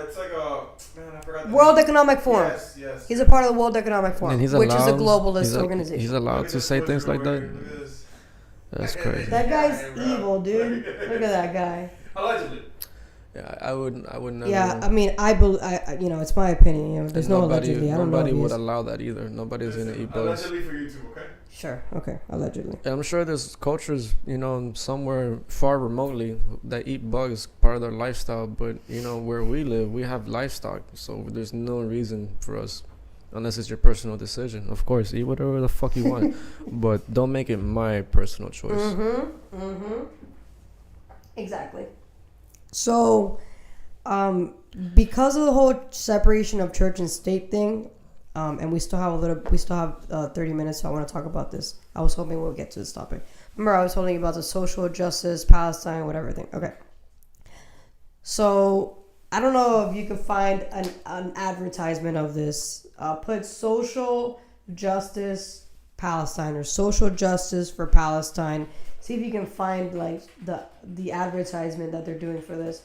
It's like I forgot the World name. Economic Forum. Yes. He's a part of the World Economic Forum, And he's which is a allowed- globalist organization. He's allowed to say things like that. That's crazy. That guy's evil, dude. Look at that guy. Allegedly. Yeah, I would never. Yeah, I mean, it's my opinion. There's no allegedly. I don't know. Nobody if would he's- allow that either. Nobody's gonna eat bugs. Allegedly for YouTube, okay? Sure. Okay. Allegedly. Yeah, I'm sure there's cultures, somewhere far remotely that eat bugs, part of their lifestyle. But where we live, we have livestock, so there's no reason for us, unless it's your personal decision. Of course, eat whatever the fuck you want, but don't make it my personal choice. Exactly. So, because of the whole separation of church and state thing, and we still have 30 minutes, so I want to talk about this. I was hoping we'll get to this topic. Remember, I was telling you about the social justice, Palestine, whatever thing. Okay. So, I don't know if you can find an advertisement of this. Put social justice Palestine or social justice for Palestine. See if you can find like the advertisement that they're doing for this.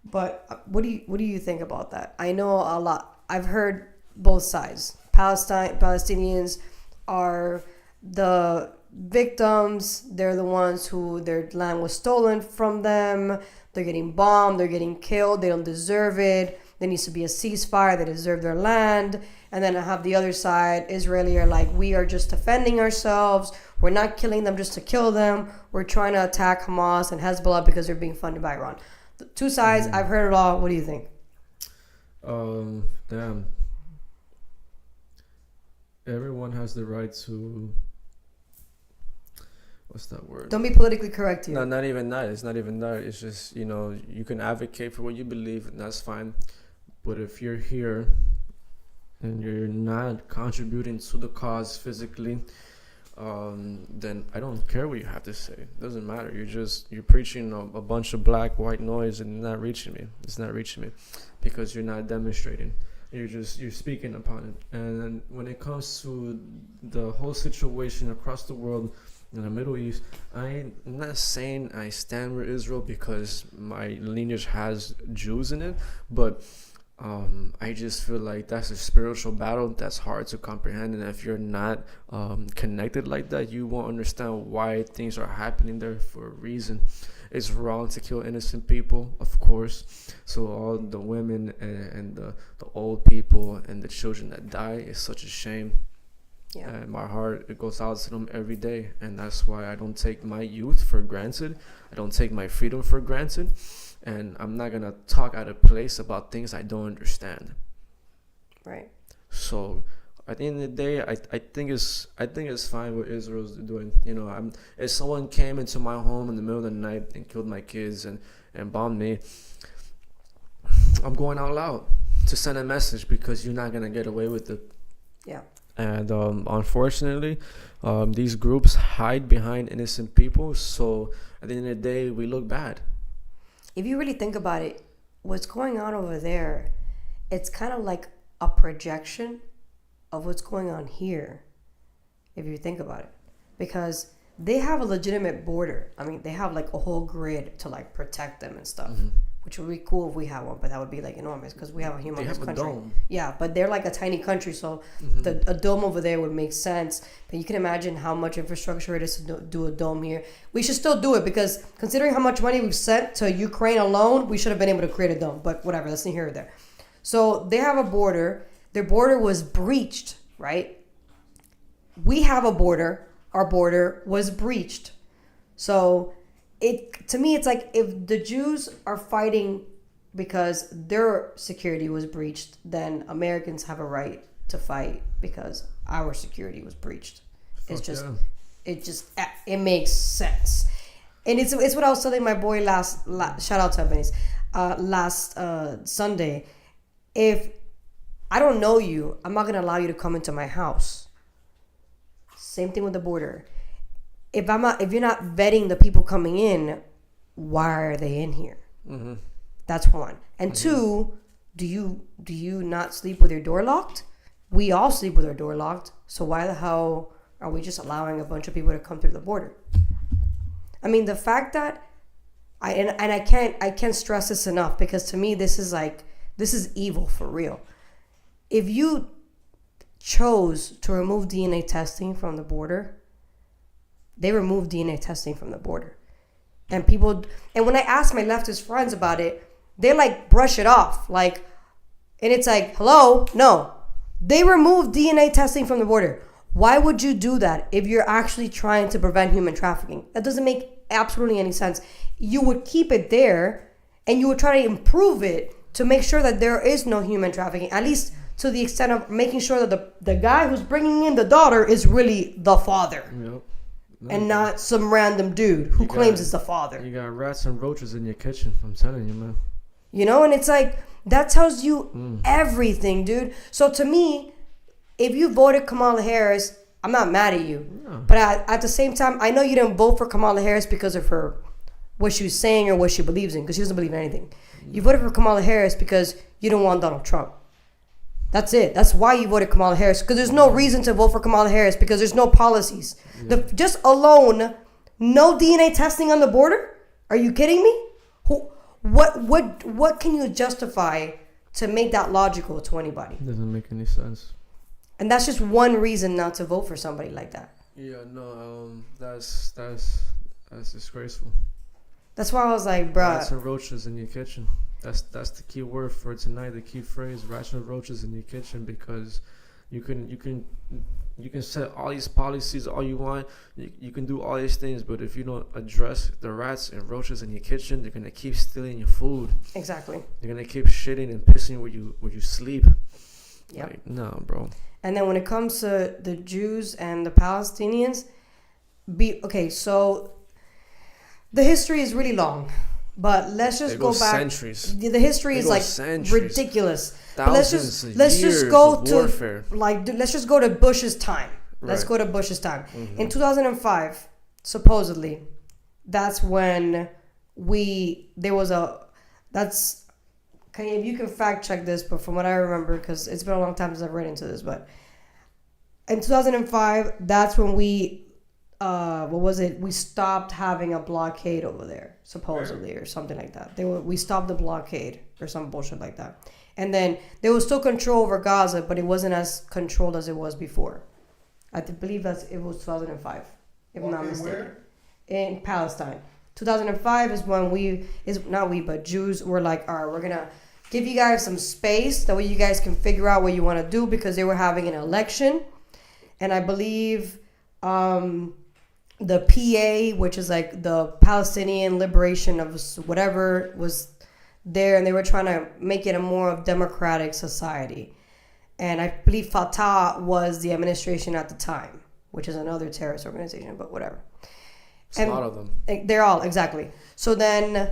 But what do you think about that? I know a lot. I've heard both sides. Palestinians are the victims. They're the ones who their land was stolen from them. They're getting bombed. They're getting killed. They don't deserve it. There needs to be a ceasefire. They deserve their land. And then I have the other side. Israeli are like, we are just defending ourselves. We're not killing them just to kill them. We're trying to attack Hamas and Hezbollah because they're being funded by Iran. The two sides, I've heard it all. What do you think? Damn. Everyone has the right to... What's that word? Don't be politically correct here. No, not even that. It's not even that. It's just, you can advocate for what you believe, and that's fine. But if you're here and you're not contributing to the cause physically, then I don't care what you have to say. It doesn't matter. You're preaching a bunch of black, white noise, and not reaching me. It's not reaching me because you're not demonstrating. You're speaking upon it. And when it comes to the whole situation across the world, in the Middle East, I'm not saying I stand with Israel because my lineage has Jews in it, but I just feel like that's a spiritual battle that's hard to comprehend, and if you're not connected like that, you won't understand why things are happening there for a reason. it's wrong to kill innocent people, of course. So all the women and the old people and the children that die is such a shame. Yeah. And my heart, it goes out to them every day. And that's why I don't take my youth for granted. I don't take my freedom for granted. And I'm not going to talk out of place about things I don't understand. Right. So at the end of the day, I think it's fine what Israel's doing. You know, if someone came into my home in the middle of the night and killed my kids and bombed me, I'm going out loud to send a message, because you're not gonna get away with it. Yeah. And unfortunately, these groups hide behind innocent people. So at the end of the day, we look bad. If you really think about it, what's going on over there, it's kind of like a projection of what's going on here, if you think about it, because they have a legitimate border. I mean, they have like a whole grid to like protect them and stuff, which would be cool if we had one, but that would be like enormous because we have a humongous country. Dome. Yeah, but they're like a tiny country, so a dome over there would make sense. But you can imagine how much infrastructure it is to do a dome here. We should still do it, because considering how much money we've sent to Ukraine alone, we should have been able to create a dome. But whatever, that's neither here or there. So they have a border. Their border was breached, right? We have a border. Our border was breached. So to me, it's like if the Jews are fighting because their security was breached, then Americans have a right to fight because our security was breached. It makes sense. And it's what I was telling my boy last shout out to Benny's last Sunday. If I don't know you, I'm not going to allow you to come into my house. Same thing with the border. If you're not vetting the people coming in, why are they in here? That's one. And two, do you not sleep with your door locked? We all sleep with our door locked. So why the hell are we just allowing a bunch of people to come through the border? I mean, the fact that I can't stress this enough, because to me this is evil for real. If you chose to remove DNA testing from the border, they removed DNA testing from the border. And when I ask my leftist friends about it, they like brush it off. And it's like, hello? No. They removed DNA testing from the border. Why would you do that if you're actually trying to prevent human trafficking? That doesn't make absolutely any sense. You would keep it there and you would try to improve it to make sure that there is no human trafficking, at least to the extent of making sure that the guy who's bringing in the daughter is really the father. Yep. And not some random dude who claims it's the father. You got rats and roaches in your kitchen. I'm telling you, man. You know, and it's like, that tells you everything, dude. So to me, if you voted Kamala Harris, I'm not mad at you. No. But at the same time, I know you didn't vote for Kamala Harris because of what she was saying or what she believes in, because she doesn't believe in anything. You voted for Kamala Harris because you don't want Donald Trump. That's it. That's why you voted Kamala Harris, because there's no reason to vote for Kamala Harris, because there's no policies. Yeah. Just alone, no DNA testing on the border? Are you kidding me? What can you justify to make that logical to anybody? Doesn't make any sense. And that's just one reason not to vote for somebody like that. Yeah, no, that's disgraceful. That's why I was like, bruh. Rats and roaches in your kitchen. That's the key word for tonight. The key phrase: rats and roaches in your kitchen, because you can set all these policies all you want. You can do all these things, but if you don't address the rats and roaches in your kitchen, they're gonna keep stealing your food. Exactly. They're gonna keep shitting and pissing where you sleep. Yeah. Like, no, bro. And then when it comes to the Jews and the Palestinians, so the history is really long. But let's just go back. Centuries. The history is like centuries. Ridiculous. Thousands but let's just go to warfare. Let's just go to Bush's time. Right. Let's go to Bush's time. Mm-hmm. In 2005, supposedly, that's when if you can fact check this, but from what I remember, because it's been a long time since I've read into this, but in 2005, that's when we stopped having a blockade over there, supposedly, or something like that. We stopped the blockade or some bullshit like that. And then there was still control over Gaza, but it wasn't as controlled as it was before. I believe it was 2005, if I'm not mistaken. Where? In Palestine. 2005 is when but Jews were like, all right, we're gonna give you guys some space that way you guys can figure out what you want to do, because they were having an election, and I believe the PA, which is like the Palestinian Liberation of whatever, was there, and they were trying to make it a more of democratic society. And I believe Fatah was the administration at the time, which is another terrorist organization, but whatever. It's a lot of them. They're all, exactly. So then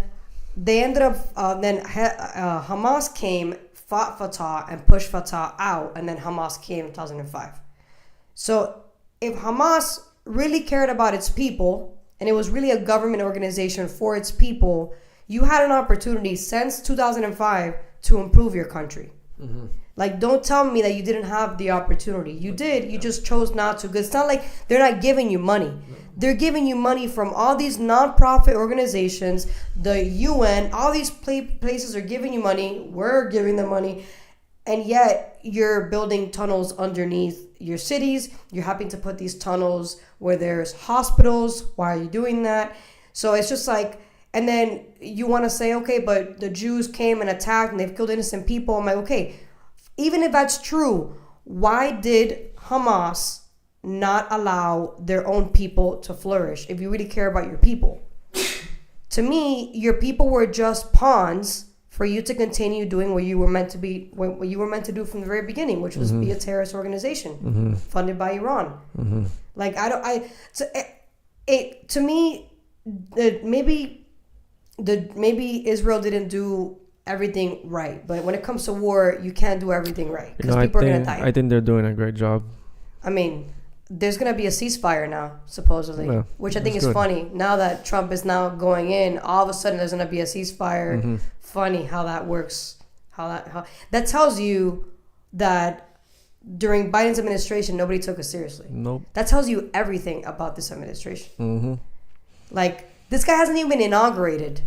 they ended up, Hamas came, fought Fatah, and pushed Fatah out, and then Hamas came in 2005. So if Hamas really cared about its people, and it was really a government organization for its people, you had an opportunity since 2005 to improve your country. Mm-hmm. Like, don't tell me that you didn't have the opportunity. You did. You just chose not to. Because it's not like they're not giving you money. They're giving you money from all these non-profit organizations, the UN, all these places are giving you money. We're giving them money. And yet you're building tunnels underneath your cities. You're having to put these tunnels where there's hospitals. Why are you doing that? So it's just like, and then you want to say, okay, but the Jews came and attacked and they've killed innocent people. I'm like, okay, even if that's true, why did Hamas not allow their own people to flourish if you really care about your people? To me, your people were just pawns for you to continue doing what you were meant to be, what you were meant to do from the very beginning, which was be a terrorist organization funded by Iran. Like, to me, maybe Israel didn't do everything right, but when it comes to war, you can't do everything right, because people are gonna die. I think they're doing a great job. I mean, there's gonna be a ceasefire now, supposedly, which I think is funny. Now that Trump is now going in, all of a sudden there's gonna be a ceasefire. Funny how that works. How that tells you that during Biden's administration, nobody took us seriously. Nope. That tells you everything about this administration. Like, this guy hasn't even been inaugurated,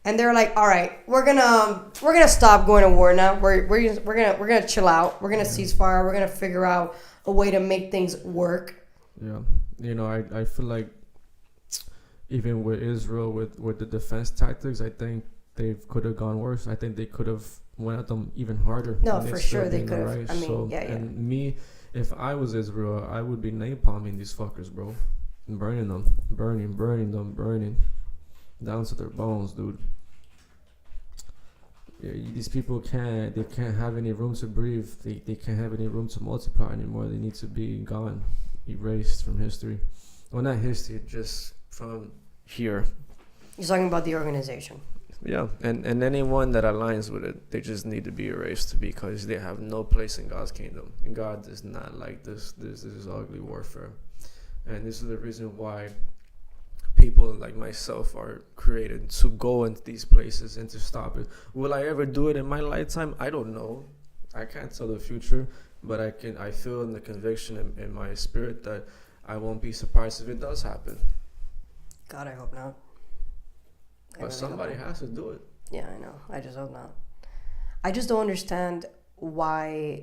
and they're like, all right, we're gonna stop going to war now. We're gonna chill out. We're gonna ceasefire. We're gonna figure out a way to make things work. Yeah, I feel like even with Israel, with the defense tactics, I think they could have gone worse. I think they could have went at them even harder. No, for sure they could have. I mean, And me, if I was Israel, I would be napalming these fuckers, bro. And burning them. Burning. Down to their bones, dude. Yeah, these people can't have any room to breathe. They can't have any room to multiply anymore. They need to be gone, erased from history. Well, not history, just from here. You're talking about the organization. Yeah, and anyone that aligns with it, they just need to be erased, because they have no place in God's kingdom. God is not like this. This is ugly warfare. And this is the reason why people like myself are created, to go into these places and to stop it. Will I ever do it in my lifetime? I don't know. I can't tell the future, but I feel in the conviction in my spirit that I won't be surprised if it does happen. God, I hope not. But somebody has to do it. Yeah, I know. I just hope not. I just don't understand why,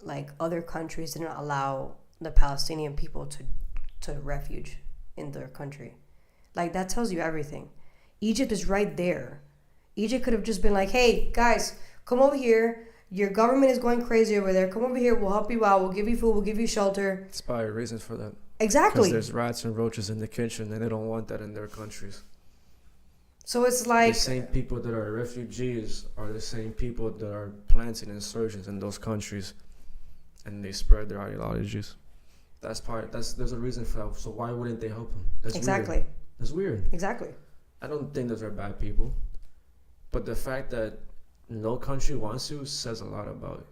like, other countries didn't allow the Palestinian people to refuge in their country. Like, that tells you everything. Egypt is right there. Egypt could have just been like, hey, guys, come over here. Your government is going crazy over there. Come over here. We'll help you out. We'll give you food. We'll give you shelter. It's probably a reason for that. Exactly. Because there's rats and roaches in the kitchen, and they don't want that in their countries. So it's like, the same people that are refugees are the same people that are planting insurgents in those countries, and they spread their ideologies. There's a reason for that. So why wouldn't they help them? That's exactly. Weird. That's weird. Exactly. I don't think those are bad people, but the fact that no country wants you says a lot about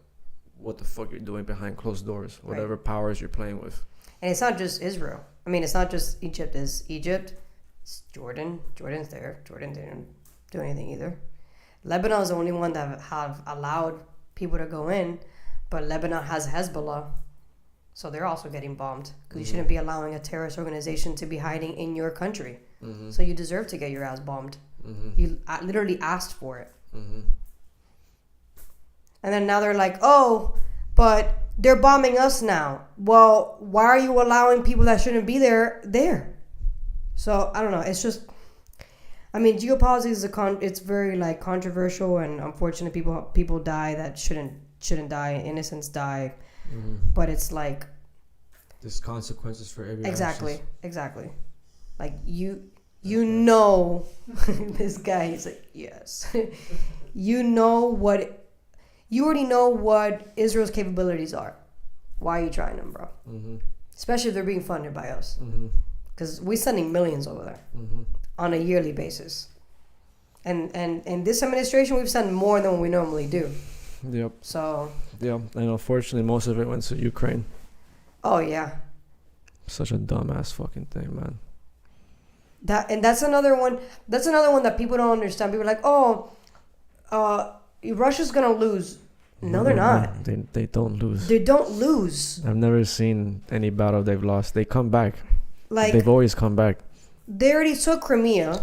what the fuck you're doing behind closed doors, whatever powers you're playing with. And it's not just Israel. I mean, it's not just Egypt. It's Egypt. It's Jordan. Jordan's there. Jordan didn't do anything either. Lebanon is the only one that have allowed people to go in, but Lebanon has Hezbollah, so they're also getting bombed, because you shouldn't be allowing a terrorist organization to be hiding in your country. So you deserve to get your ass bombed. You literally asked for it. And then now they're like, oh, but they're bombing us now. Well, why are you allowing people that shouldn't be there? So I don't know. It's just, I mean, geopolitics is it's very like controversial, and unfortunate people die that shouldn't die. Innocents die, but it's like there's consequences for every exactly. Like you know, this guy. He's like, yes, you already know what Israel's capabilities are. Why are you trying them, bro? Especially if they're being funded by us, because we're sending millions over there on a yearly basis, and this administration we've sent more than we normally do. Yep. So. Yeah, and unfortunately, most of it went to Ukraine. Oh yeah. Such a dumbass fucking thing, man. That's another one. That's another one that people don't understand. People are like, oh, Russia's gonna lose. No, they're not. They don't lose. They don't lose. I've never seen any battle they've lost. They come back. Like they've always come back. They already took Crimea,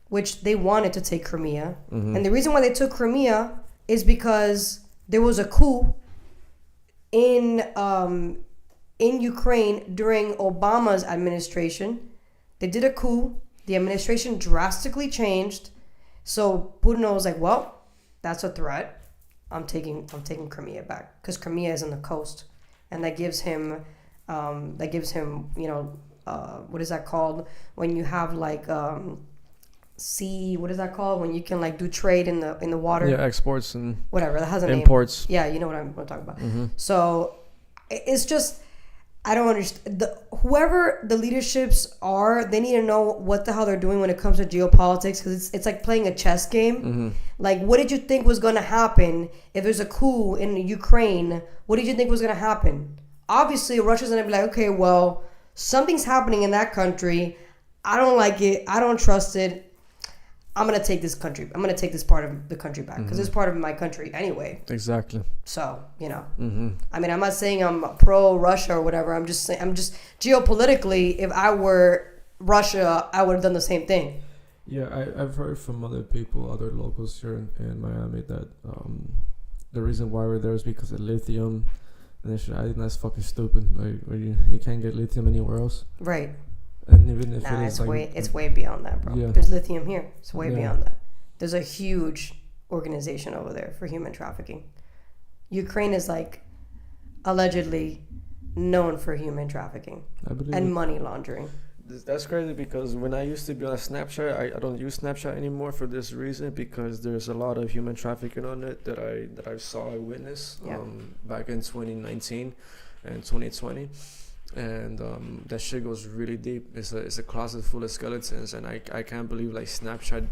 which they wanted to take Crimea, and the reason why they took Crimea is because there was a coup in Ukraine during Obama's administration. They did a coup. The administration drastically changed. So Putin was like, well, that's a threat. I'm taking Crimea back, because Crimea is on the coast, and that gives him what is that called when you have like what is that called when you can like do trade in the water? Yeah, exports and whatever that has a imports. Name. Yeah, you know what I'm talking about. So it's just, I don't understand. Whoever the leaderships are, they need to know what the hell they're doing when it comes to geopolitics, because it's like playing a chess game. Like, what did you think was going to happen if there's a coup in Ukraine? What did you think was going to happen? Obviously, Russia's going to be like, okay, well, something's happening in that country. I don't like it. I don't trust it. I'm going to take this country. I'm going to take this part of the country back, because it's part of my country anyway. Exactly. So, I mean, I'm not saying I'm pro-Russia or whatever. I'm just saying, geopolitically, if I were Russia, I would have done the same thing. Yeah, I've heard from other people, other locals here in Miami, that the reason why we're there is because of lithium. And I think that's fucking stupid. Like, you can't get lithium anywhere else. Right. And even if it's way beyond that, bro. Yeah. There's lithium here. It's way beyond that. There's a huge organization over there for human trafficking. Ukraine is like allegedly known for human trafficking and money laundering. That's crazy, because when I used to be on Snapchat, I don't use Snapchat anymore for this reason, because there's a lot of human trafficking on it that I saw, I witnessed back in 2019 and 2020. And that shit goes really deep. It's a closet full of skeletons, and I can't believe like Snapchat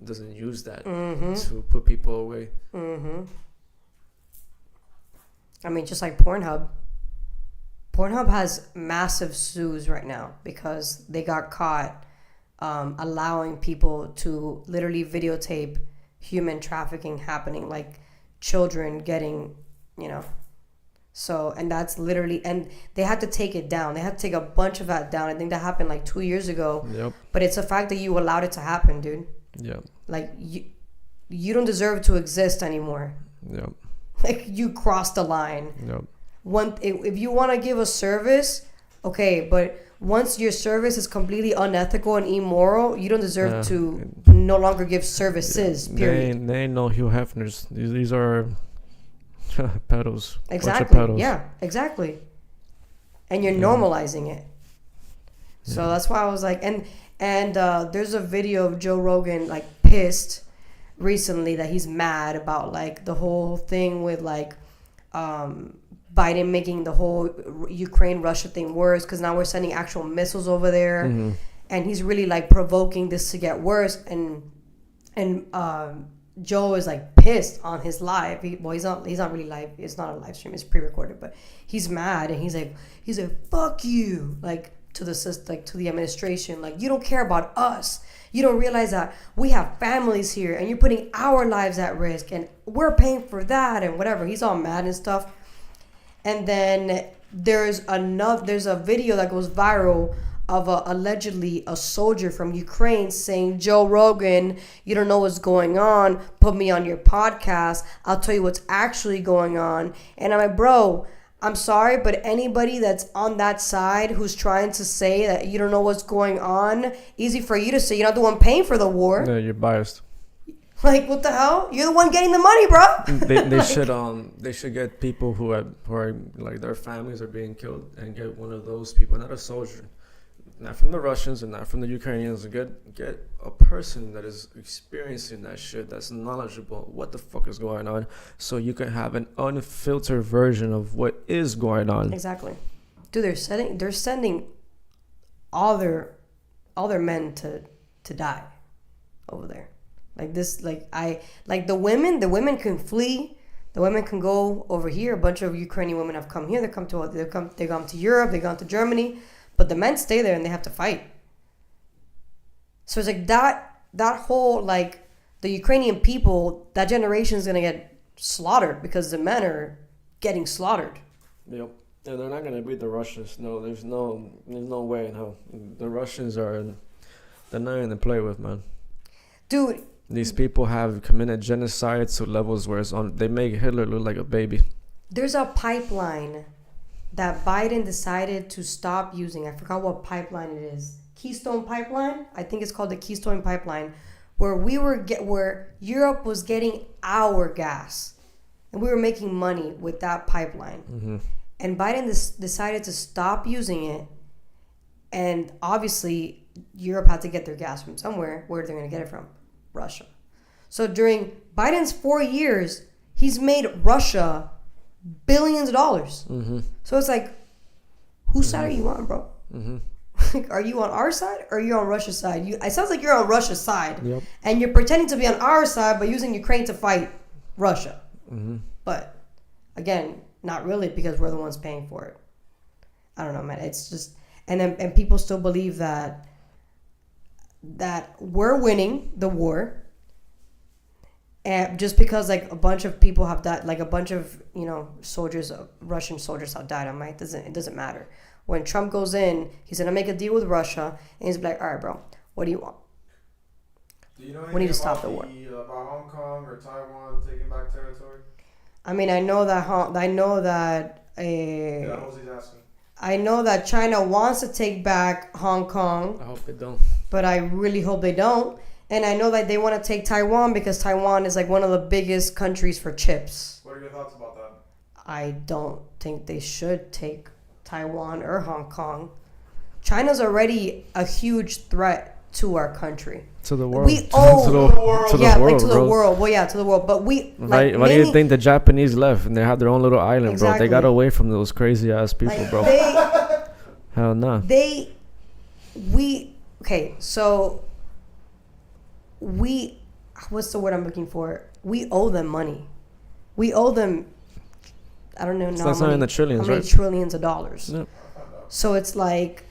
doesn't use that to put people away. I mean, just like Pornhub. Pornhub has massive sues right now because they got caught allowing people to literally videotape human trafficking happening, like children getting, So, and that's literally, and they had to take it down. They had to take a bunch of that down. I think that happened like 2 years ago. Yep. But it's a fact that you allowed it to happen, dude. Yeah. Like, you don't deserve to exist anymore. Yep. Like, you crossed the line. Yep. If you want to give a service, okay, but once your service is completely unethical and immoral, you don't deserve to no longer give services, period. They ain't no Hugh Hefners. These are... pedos. Exactly. Pedos. Yeah, exactly. And you're normalizing it. So that's why I was like, and there's a video of Joe Rogan like pissed recently that he's mad about like the whole thing with like Biden making the whole Ukraine-Russia thing worse, because now we're sending actual missiles over there, and he's really like provoking this to get worse, and Joe is like pissed on his live. He's not really live. It's not a live stream. It's pre-recorded, but he's mad, and he's like, fuck you, like to the administration. Like, you don't care about us. You don't realize that we have families here, and you're putting our lives at risk, and we're paying for that, and whatever. He's all mad and stuff. And then there's a video that goes viral of allegedly a soldier from Ukraine saying, Joe Rogan, you don't know what's going on. Put me on your podcast. I'll tell you what's actually going on. And I'm like, bro, I'm sorry, but anybody that's on that side who's trying to say that you don't know what's going on, easy for you to say. You're not the one paying for the war. Yeah, you're biased. Like, what the hell? You're the one getting the money, bro. They should get people who are like their families are being killed and get one of those people, not a soldier, not from the Russians and not from the Ukrainians. Get a person that is experiencing that shit, that's knowledgeable what the fuck is going on, so you can have an unfiltered version of what is going on. Exactly, dude. They're sending all their men to die over there. Like this, like the women can flee. The women can go over here. A bunch of Ukrainian women have come here. They've gone to Europe. They've gone to Germany. But the men stay there and they have to fight. So it's like that whole, like, the Ukrainian people, that generation is gonna get slaughtered because the men are getting slaughtered. Yep. And they're not gonna beat the Russians. No, there's no way in hell. The Russians they're not gonna play with, man. Dude. These people have committed genocide to levels where they make Hitler look like a baby. There's a pipeline that Biden decided to stop using. I forgot what pipeline it is. Keystone Pipeline? I think it's called the Keystone Pipeline, where Europe was getting our gas. And we were making money with that pipeline. Mm-hmm. And Biden decided to stop using it. And obviously, Europe had to get their gas from somewhere. Where are they going to get it from? Russia. So during Biden's 4 years, he's made Russia billions of dollars. Mm-hmm. So it's like, whose side are you on, bro? Mm-hmm. Are you on our side or are you on Russia's side? It sounds like you're on Russia's side. Yep. And you're pretending to be on our side by using Ukraine to fight Russia. Mm-hmm. But again, not really, because we're the ones paying for it. I don't know, man. It's just, and people still believe that we're winning the war, and just because like a bunch of people have died, like a bunch of soldiers, Russian soldiers have died. It doesn't matter. When Trump goes in, he's gonna make a deal with Russia, and he's like, all right, bro, what do you want? Do you know we need to stop the war. About Hong Kong or Taiwan taking back territory? I mean, I know that Jose's asking. I know that China wants to take back Hong Kong. I hope they don't. But I really hope they don't. And I know that they want to take Taiwan because Taiwan is like one of the biggest countries for chips. What are your thoughts about that? I don't think they should take Taiwan or Hong Kong. China's already a huge threat to our country. To the world. We owe to the world, to the world. Well, yeah, to the world. But we why do you think the Japanese left and they have their own little island, exactly. Bro? They got away from those crazy ass people, like, bro. Hell no. What's the word I'm looking for? We owe them money. We owe them, I don't know. That's not in the trillions, right? Trillions of dollars. Yep. So it's like,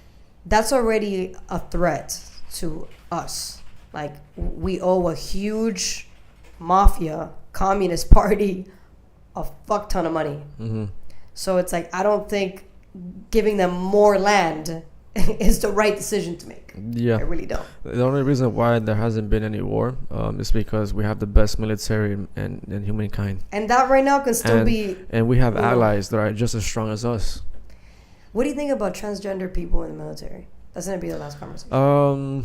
that's already a threat to us. Like, we owe a huge mafia, communist party, a fuck ton of money. Mm-hmm. So it's like, I don't think giving them more land is the right decision to make. Yeah, I really don't. The only reason why there hasn't been any war is because we have the best military and humankind. And that right now can still be... And we have allies that are just as strong as us. What do you think about transgender people in the military? That's going to be the last conversation.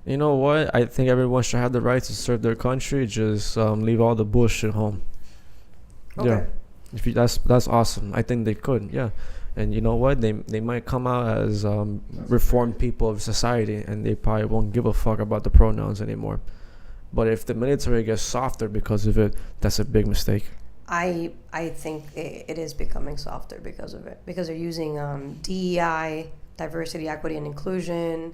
You know what? I think everyone should have the right to serve their country. Just leave all the bullshit home. Okay. Yeah. That's awesome. I think they could. Yeah. And you know what? They might come out as reformed people of society, and they probably won't give a fuck about the pronouns anymore. But if the military gets softer because of it, that's a big mistake. I think it is becoming softer because of it. Because they're using DEI, diversity, equity, and inclusion.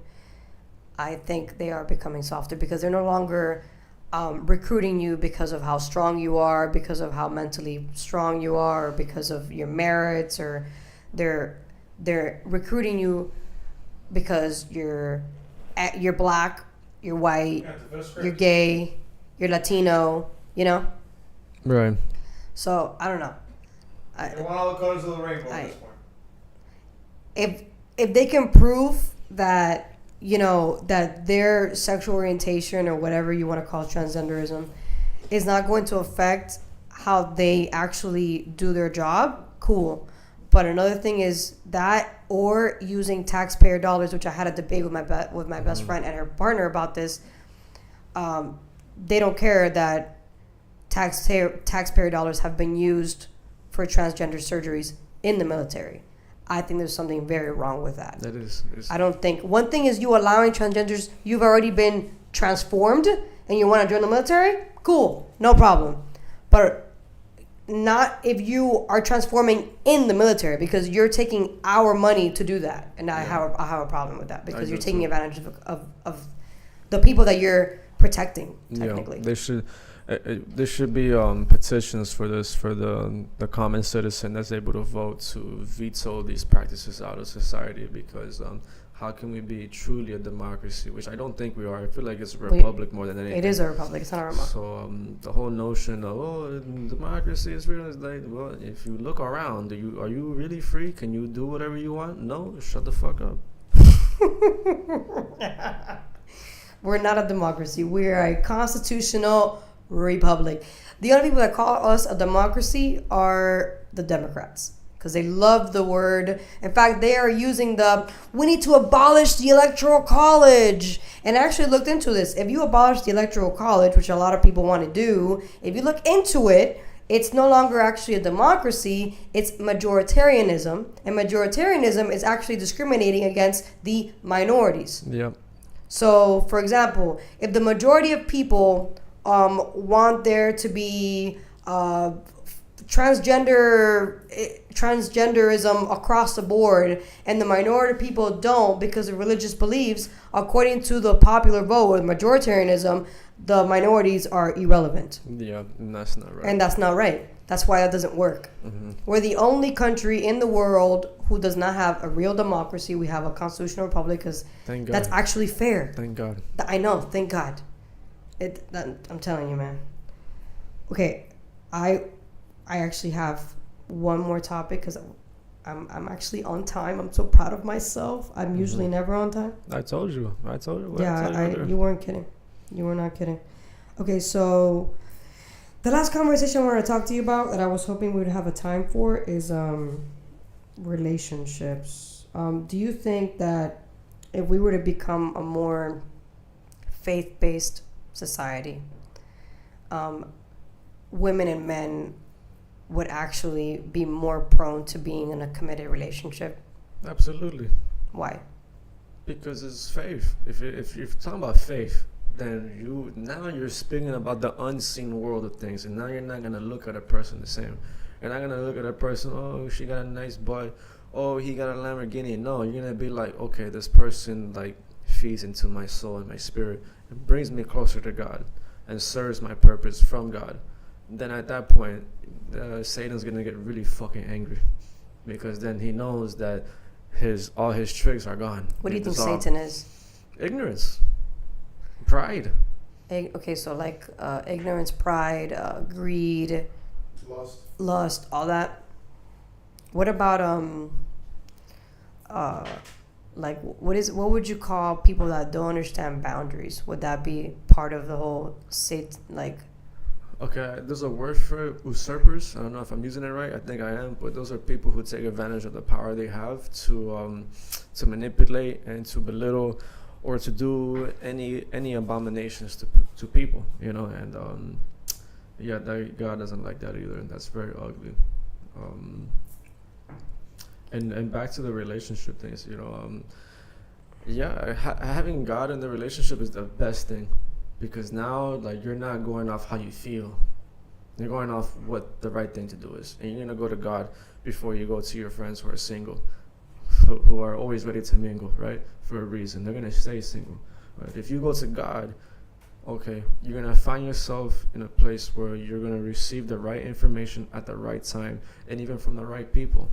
I think they are becoming softer because they're no longer recruiting you because of how strong you are, because of how mentally strong you are, or because of your merits, or they're recruiting you because you're black, you're white, you're gay, you're Latino, Right. So I don't know. They want all the colors of the rainbow at this point. If they can prove that that their sexual orientation or whatever you want to call transgenderism is not going to affect how they actually do their job, cool. But another thing is that, or using taxpayer dollars, which I had a debate with my best friend and her partner about this. They don't care that taxpayer dollars have been used for transgender surgeries in the military. I think there's something very wrong with that. That is. I don't think, one thing is you allowing transgenders, you've already been transformed and you want to join the military, cool, no problem. But not if you are transforming in the military, because you're taking our money to do that. And I have a problem with that, because you're taking advantage of the people that you're protecting, technically. Yeah, there should be petitions for this, for the common citizen that's able to vote to veto these practices out of society, because how can we be truly a democracy, which I don't think we are. I feel like it's a republic more than anything. It is a republic, it's not a republic. So the whole notion of, democracy is real, is like, well, if you look around, are you really free? Can you do whatever you want? No, shut the fuck up. We're not a democracy. We're a constitutional republic. The only people that call us a democracy are the Democrats, because they love the word. In fact, they are using we need to abolish the electoral college. And I actually looked into this. If you abolish the electoral college, which a lot of people want to do, if you look into it, it's no longer actually a democracy, it's majoritarianism. And majoritarianism is actually discriminating against the minorities. Yep. So, for example, if the majority of people want there to be transgenderism across the board, and the minority people don't because of religious beliefs, according to the popular vote or majoritarianism, the minorities are irrelevant. Yeah, and that's not right. And that's not right. That's why that doesn't work. Mm-hmm. We're the only country in the world who does not have a real democracy. We have a constitutional republic, because that's actually fair. Thank God. I know, thank God. I'm telling you, man. Okay, I actually have one more topic, because I'm actually on time. I'm so proud of myself. I'm usually never on time. I told you. You weren't kidding. You were not kidding. Okay, so the last conversation I want to talk to you about, that I was hoping we would have a time for, is relationships. Do you think that if we were to become a more faith-based society, women and men would actually be more prone to being in a committed relationship? Absolutely. Why? Because it's faith. If you're talking about faith, then you're speaking about the unseen world of things, and now you're not gonna look at a person the same. You're not gonna look at a person, oh, she got a nice butt, oh, he got a Lamborghini. No, you're gonna be like, okay, this person like feeds into my soul and my spirit, and brings me closer to God, and serves my purpose from God. Then at that point, Satan's gonna get really fucking angry, because then he knows that all his tricks are gone. What do you think Satan is? Ignorance. Pride. Okay, so like ignorance, pride, greed, lust, all that. What about like what would you call people that don't understand boundaries? Would that be part of the whole Okay, there's a word for it, usurpers. I don't know if I'm using it right. I think I am, but those are people who take advantage of the power they have to manipulate and to belittle, or to do any abominations to people, and that God doesn't like that either, and that's very ugly. And back to the relationship things, having God in the relationship is the best thing, because now you're not going off how you feel, you're going off what the right thing to do is, and you're gonna go to God before you go to your friends who are single, who are always ready to mingle, right? For a reason. They're going to stay single. Right? If you go to God, okay, you're going to find yourself in a place where you're going to receive the right information at the right time, and even from the right people.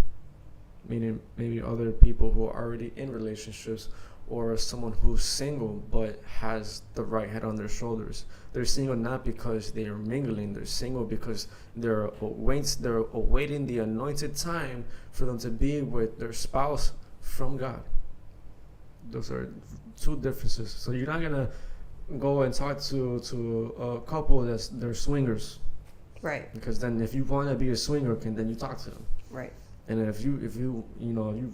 Meaning maybe other people who are already in relationships, or someone who's single but has the right head on their shoulders. They're single not because they are mingling. They're single because they're awaiting the anointed time for them to be with their spouse from God. Those are two differences. So you're not gonna go and talk to a couple they're swingers. Right. Because then if you want to be a swinger, then you talk to them. Right. And if you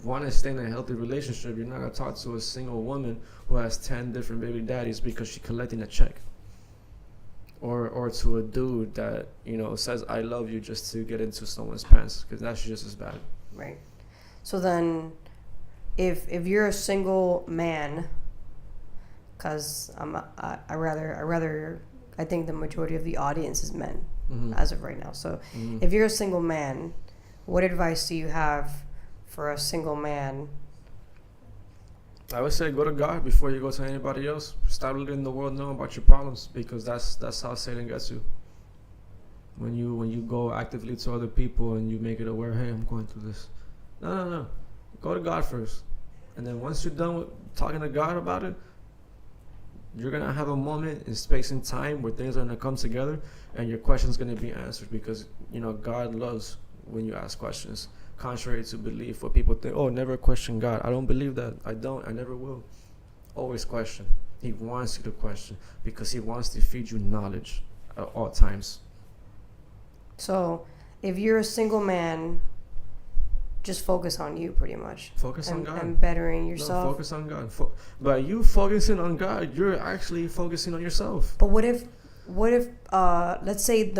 want to stay in a healthy relationship, you're not gonna talk to a single woman who has 10 different baby daddies because she's collecting a check. Or to a dude that says I love you just to get into someone's pants, because that's just as bad. Right. So then, if you're a single man, because I think the majority of the audience is men as of right now. So if you're a single man, what advice do you have for a single man? I would say go to God before you go to anybody else. Stop letting the world know about your problems, because that's how Satan gets you. When you go actively to other people and you make it aware, hey, I'm going through this. No. Go to God first. And then once you're done with talking to God about it, you're going to have a moment in space and time where things are going to come together and your question's going to be answered, because, God loves when you ask questions. Contrary to belief, what people think, oh, never question God. I don't believe that. I never will. Always question. He wants you to question because he wants to feed you knowledge at all times. So if you're a single man, just focus on you pretty much. Focus on God. And bettering yourself. No, focus on God. By you focusing on God, you're actually focusing on yourself. But what if let's say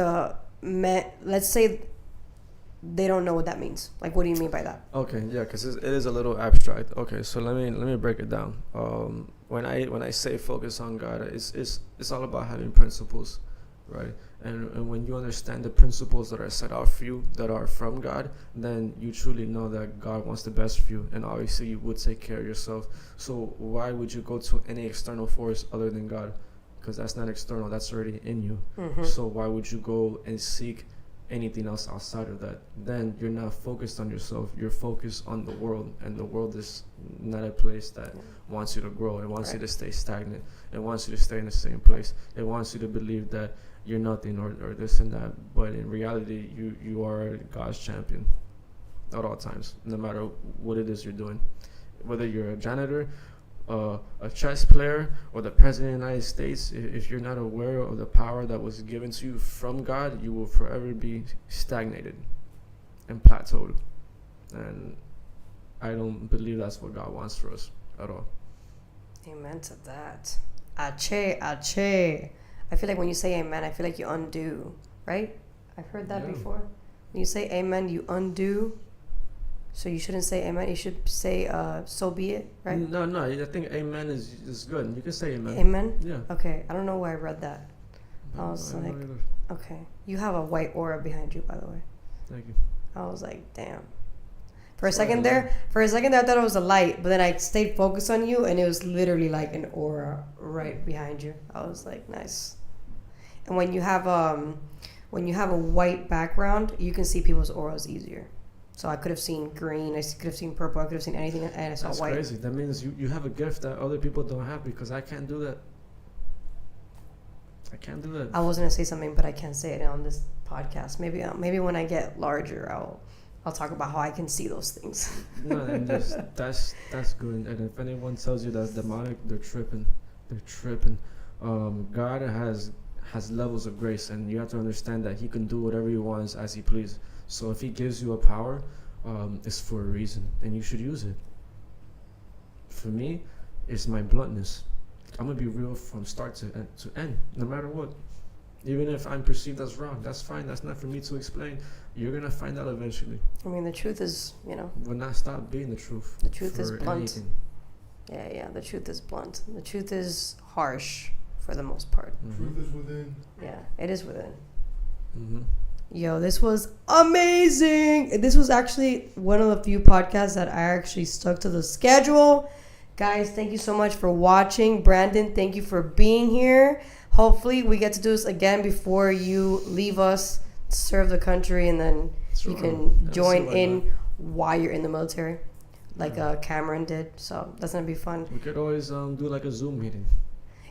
they don't know what that means. Like, what do you mean by that? Okay, yeah, because it is a little abstract. Okay, so let me break it down. When I say focus on God, it's all about having principles, right? And when you understand the principles that are set out for you, that are from God, then you truly know that God wants the best for you, and obviously you would take care of yourself. So why would you go to any external force other than God? Because that's not external, that's already in you. So why would you go and seek anything else outside of that? Then you're not focused on yourself, you're focused on the world, and the world is not a place that wants you to grow. It wants you to stay stagnant. It wants you to stay in the same place. It wants you to believe that you're nothing or this and that, but in reality you are God's champion at all times, no matter what it is you're doing. Whether you're a janitor, a chess player, or the president of the United States, if you're not aware of the power that was given to you from God, you will forever be stagnated and plateaued. And I don't believe that's what God wants for us at all. Amen to that. Ache. I feel like when you say amen, I feel like you undo, right? I've heard that before. When you say amen, you undo. So you shouldn't say amen. You should say so be it, right? No. I think amen is good. You can say amen. Amen? Yeah. Okay. I don't know why I read that. I was like, okay. You have a white aura behind you, by the way. Thank you. I was like, damn. For a second there, I thought it was a light, but then I stayed focused on you, and it was literally like an aura right behind you. I was like, nice. And when you have a white background, you can see people's auras easier. So I could have seen green, I could have seen purple, I could have seen anything, and I saw white. That's crazy. That means you have a gift that other people don't have, because I can't do that. I was gonna say something, but I can't say it on this podcast. Maybe when I get larger, I'll talk about how I can see those things. No, and that's good. And if anyone tells you that's demonic, they're tripping. God has levels of grace, and you have to understand that he can do whatever he wants as he pleases. So if he gives you a power, it's for a reason, and you should use it. For me, it's my bluntness. I'm gonna be real from start to end, no matter what. Even if I'm perceived as wrong, that's fine. That's not for me to explain. You're gonna find out eventually. I mean, the truth is, will not stop being the truth. The truth is blunt. Anything. Yeah. The truth is blunt. The truth is harsh for the most part. Truth is within. Yeah, it is within. Mm-hmm. Yo, this was amazing. This was actually one of the few podcasts that I actually stuck to the schedule. Guys, thank you so much for watching. Brandon, thank you for being here. Hopefully we get to do this again before you leave us to serve the country, and then you can join in while you're in the military, like Cameron did. So that's gonna be fun. We could always do like a Zoom meeting.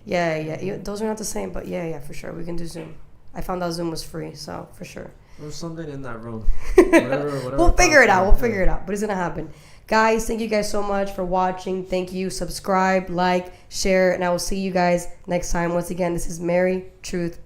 Yeah. Those are not the same, but yeah, for sure. We can do Zoom. I found out Zoom was free, so for sure. Or something in that room. Whatever We'll figure it out. But it's gonna happen. Guys, thank you guys so much for watching. Thank you. Subscribe, like, share, and I will see you guys next time. Once again, this is Mary Truth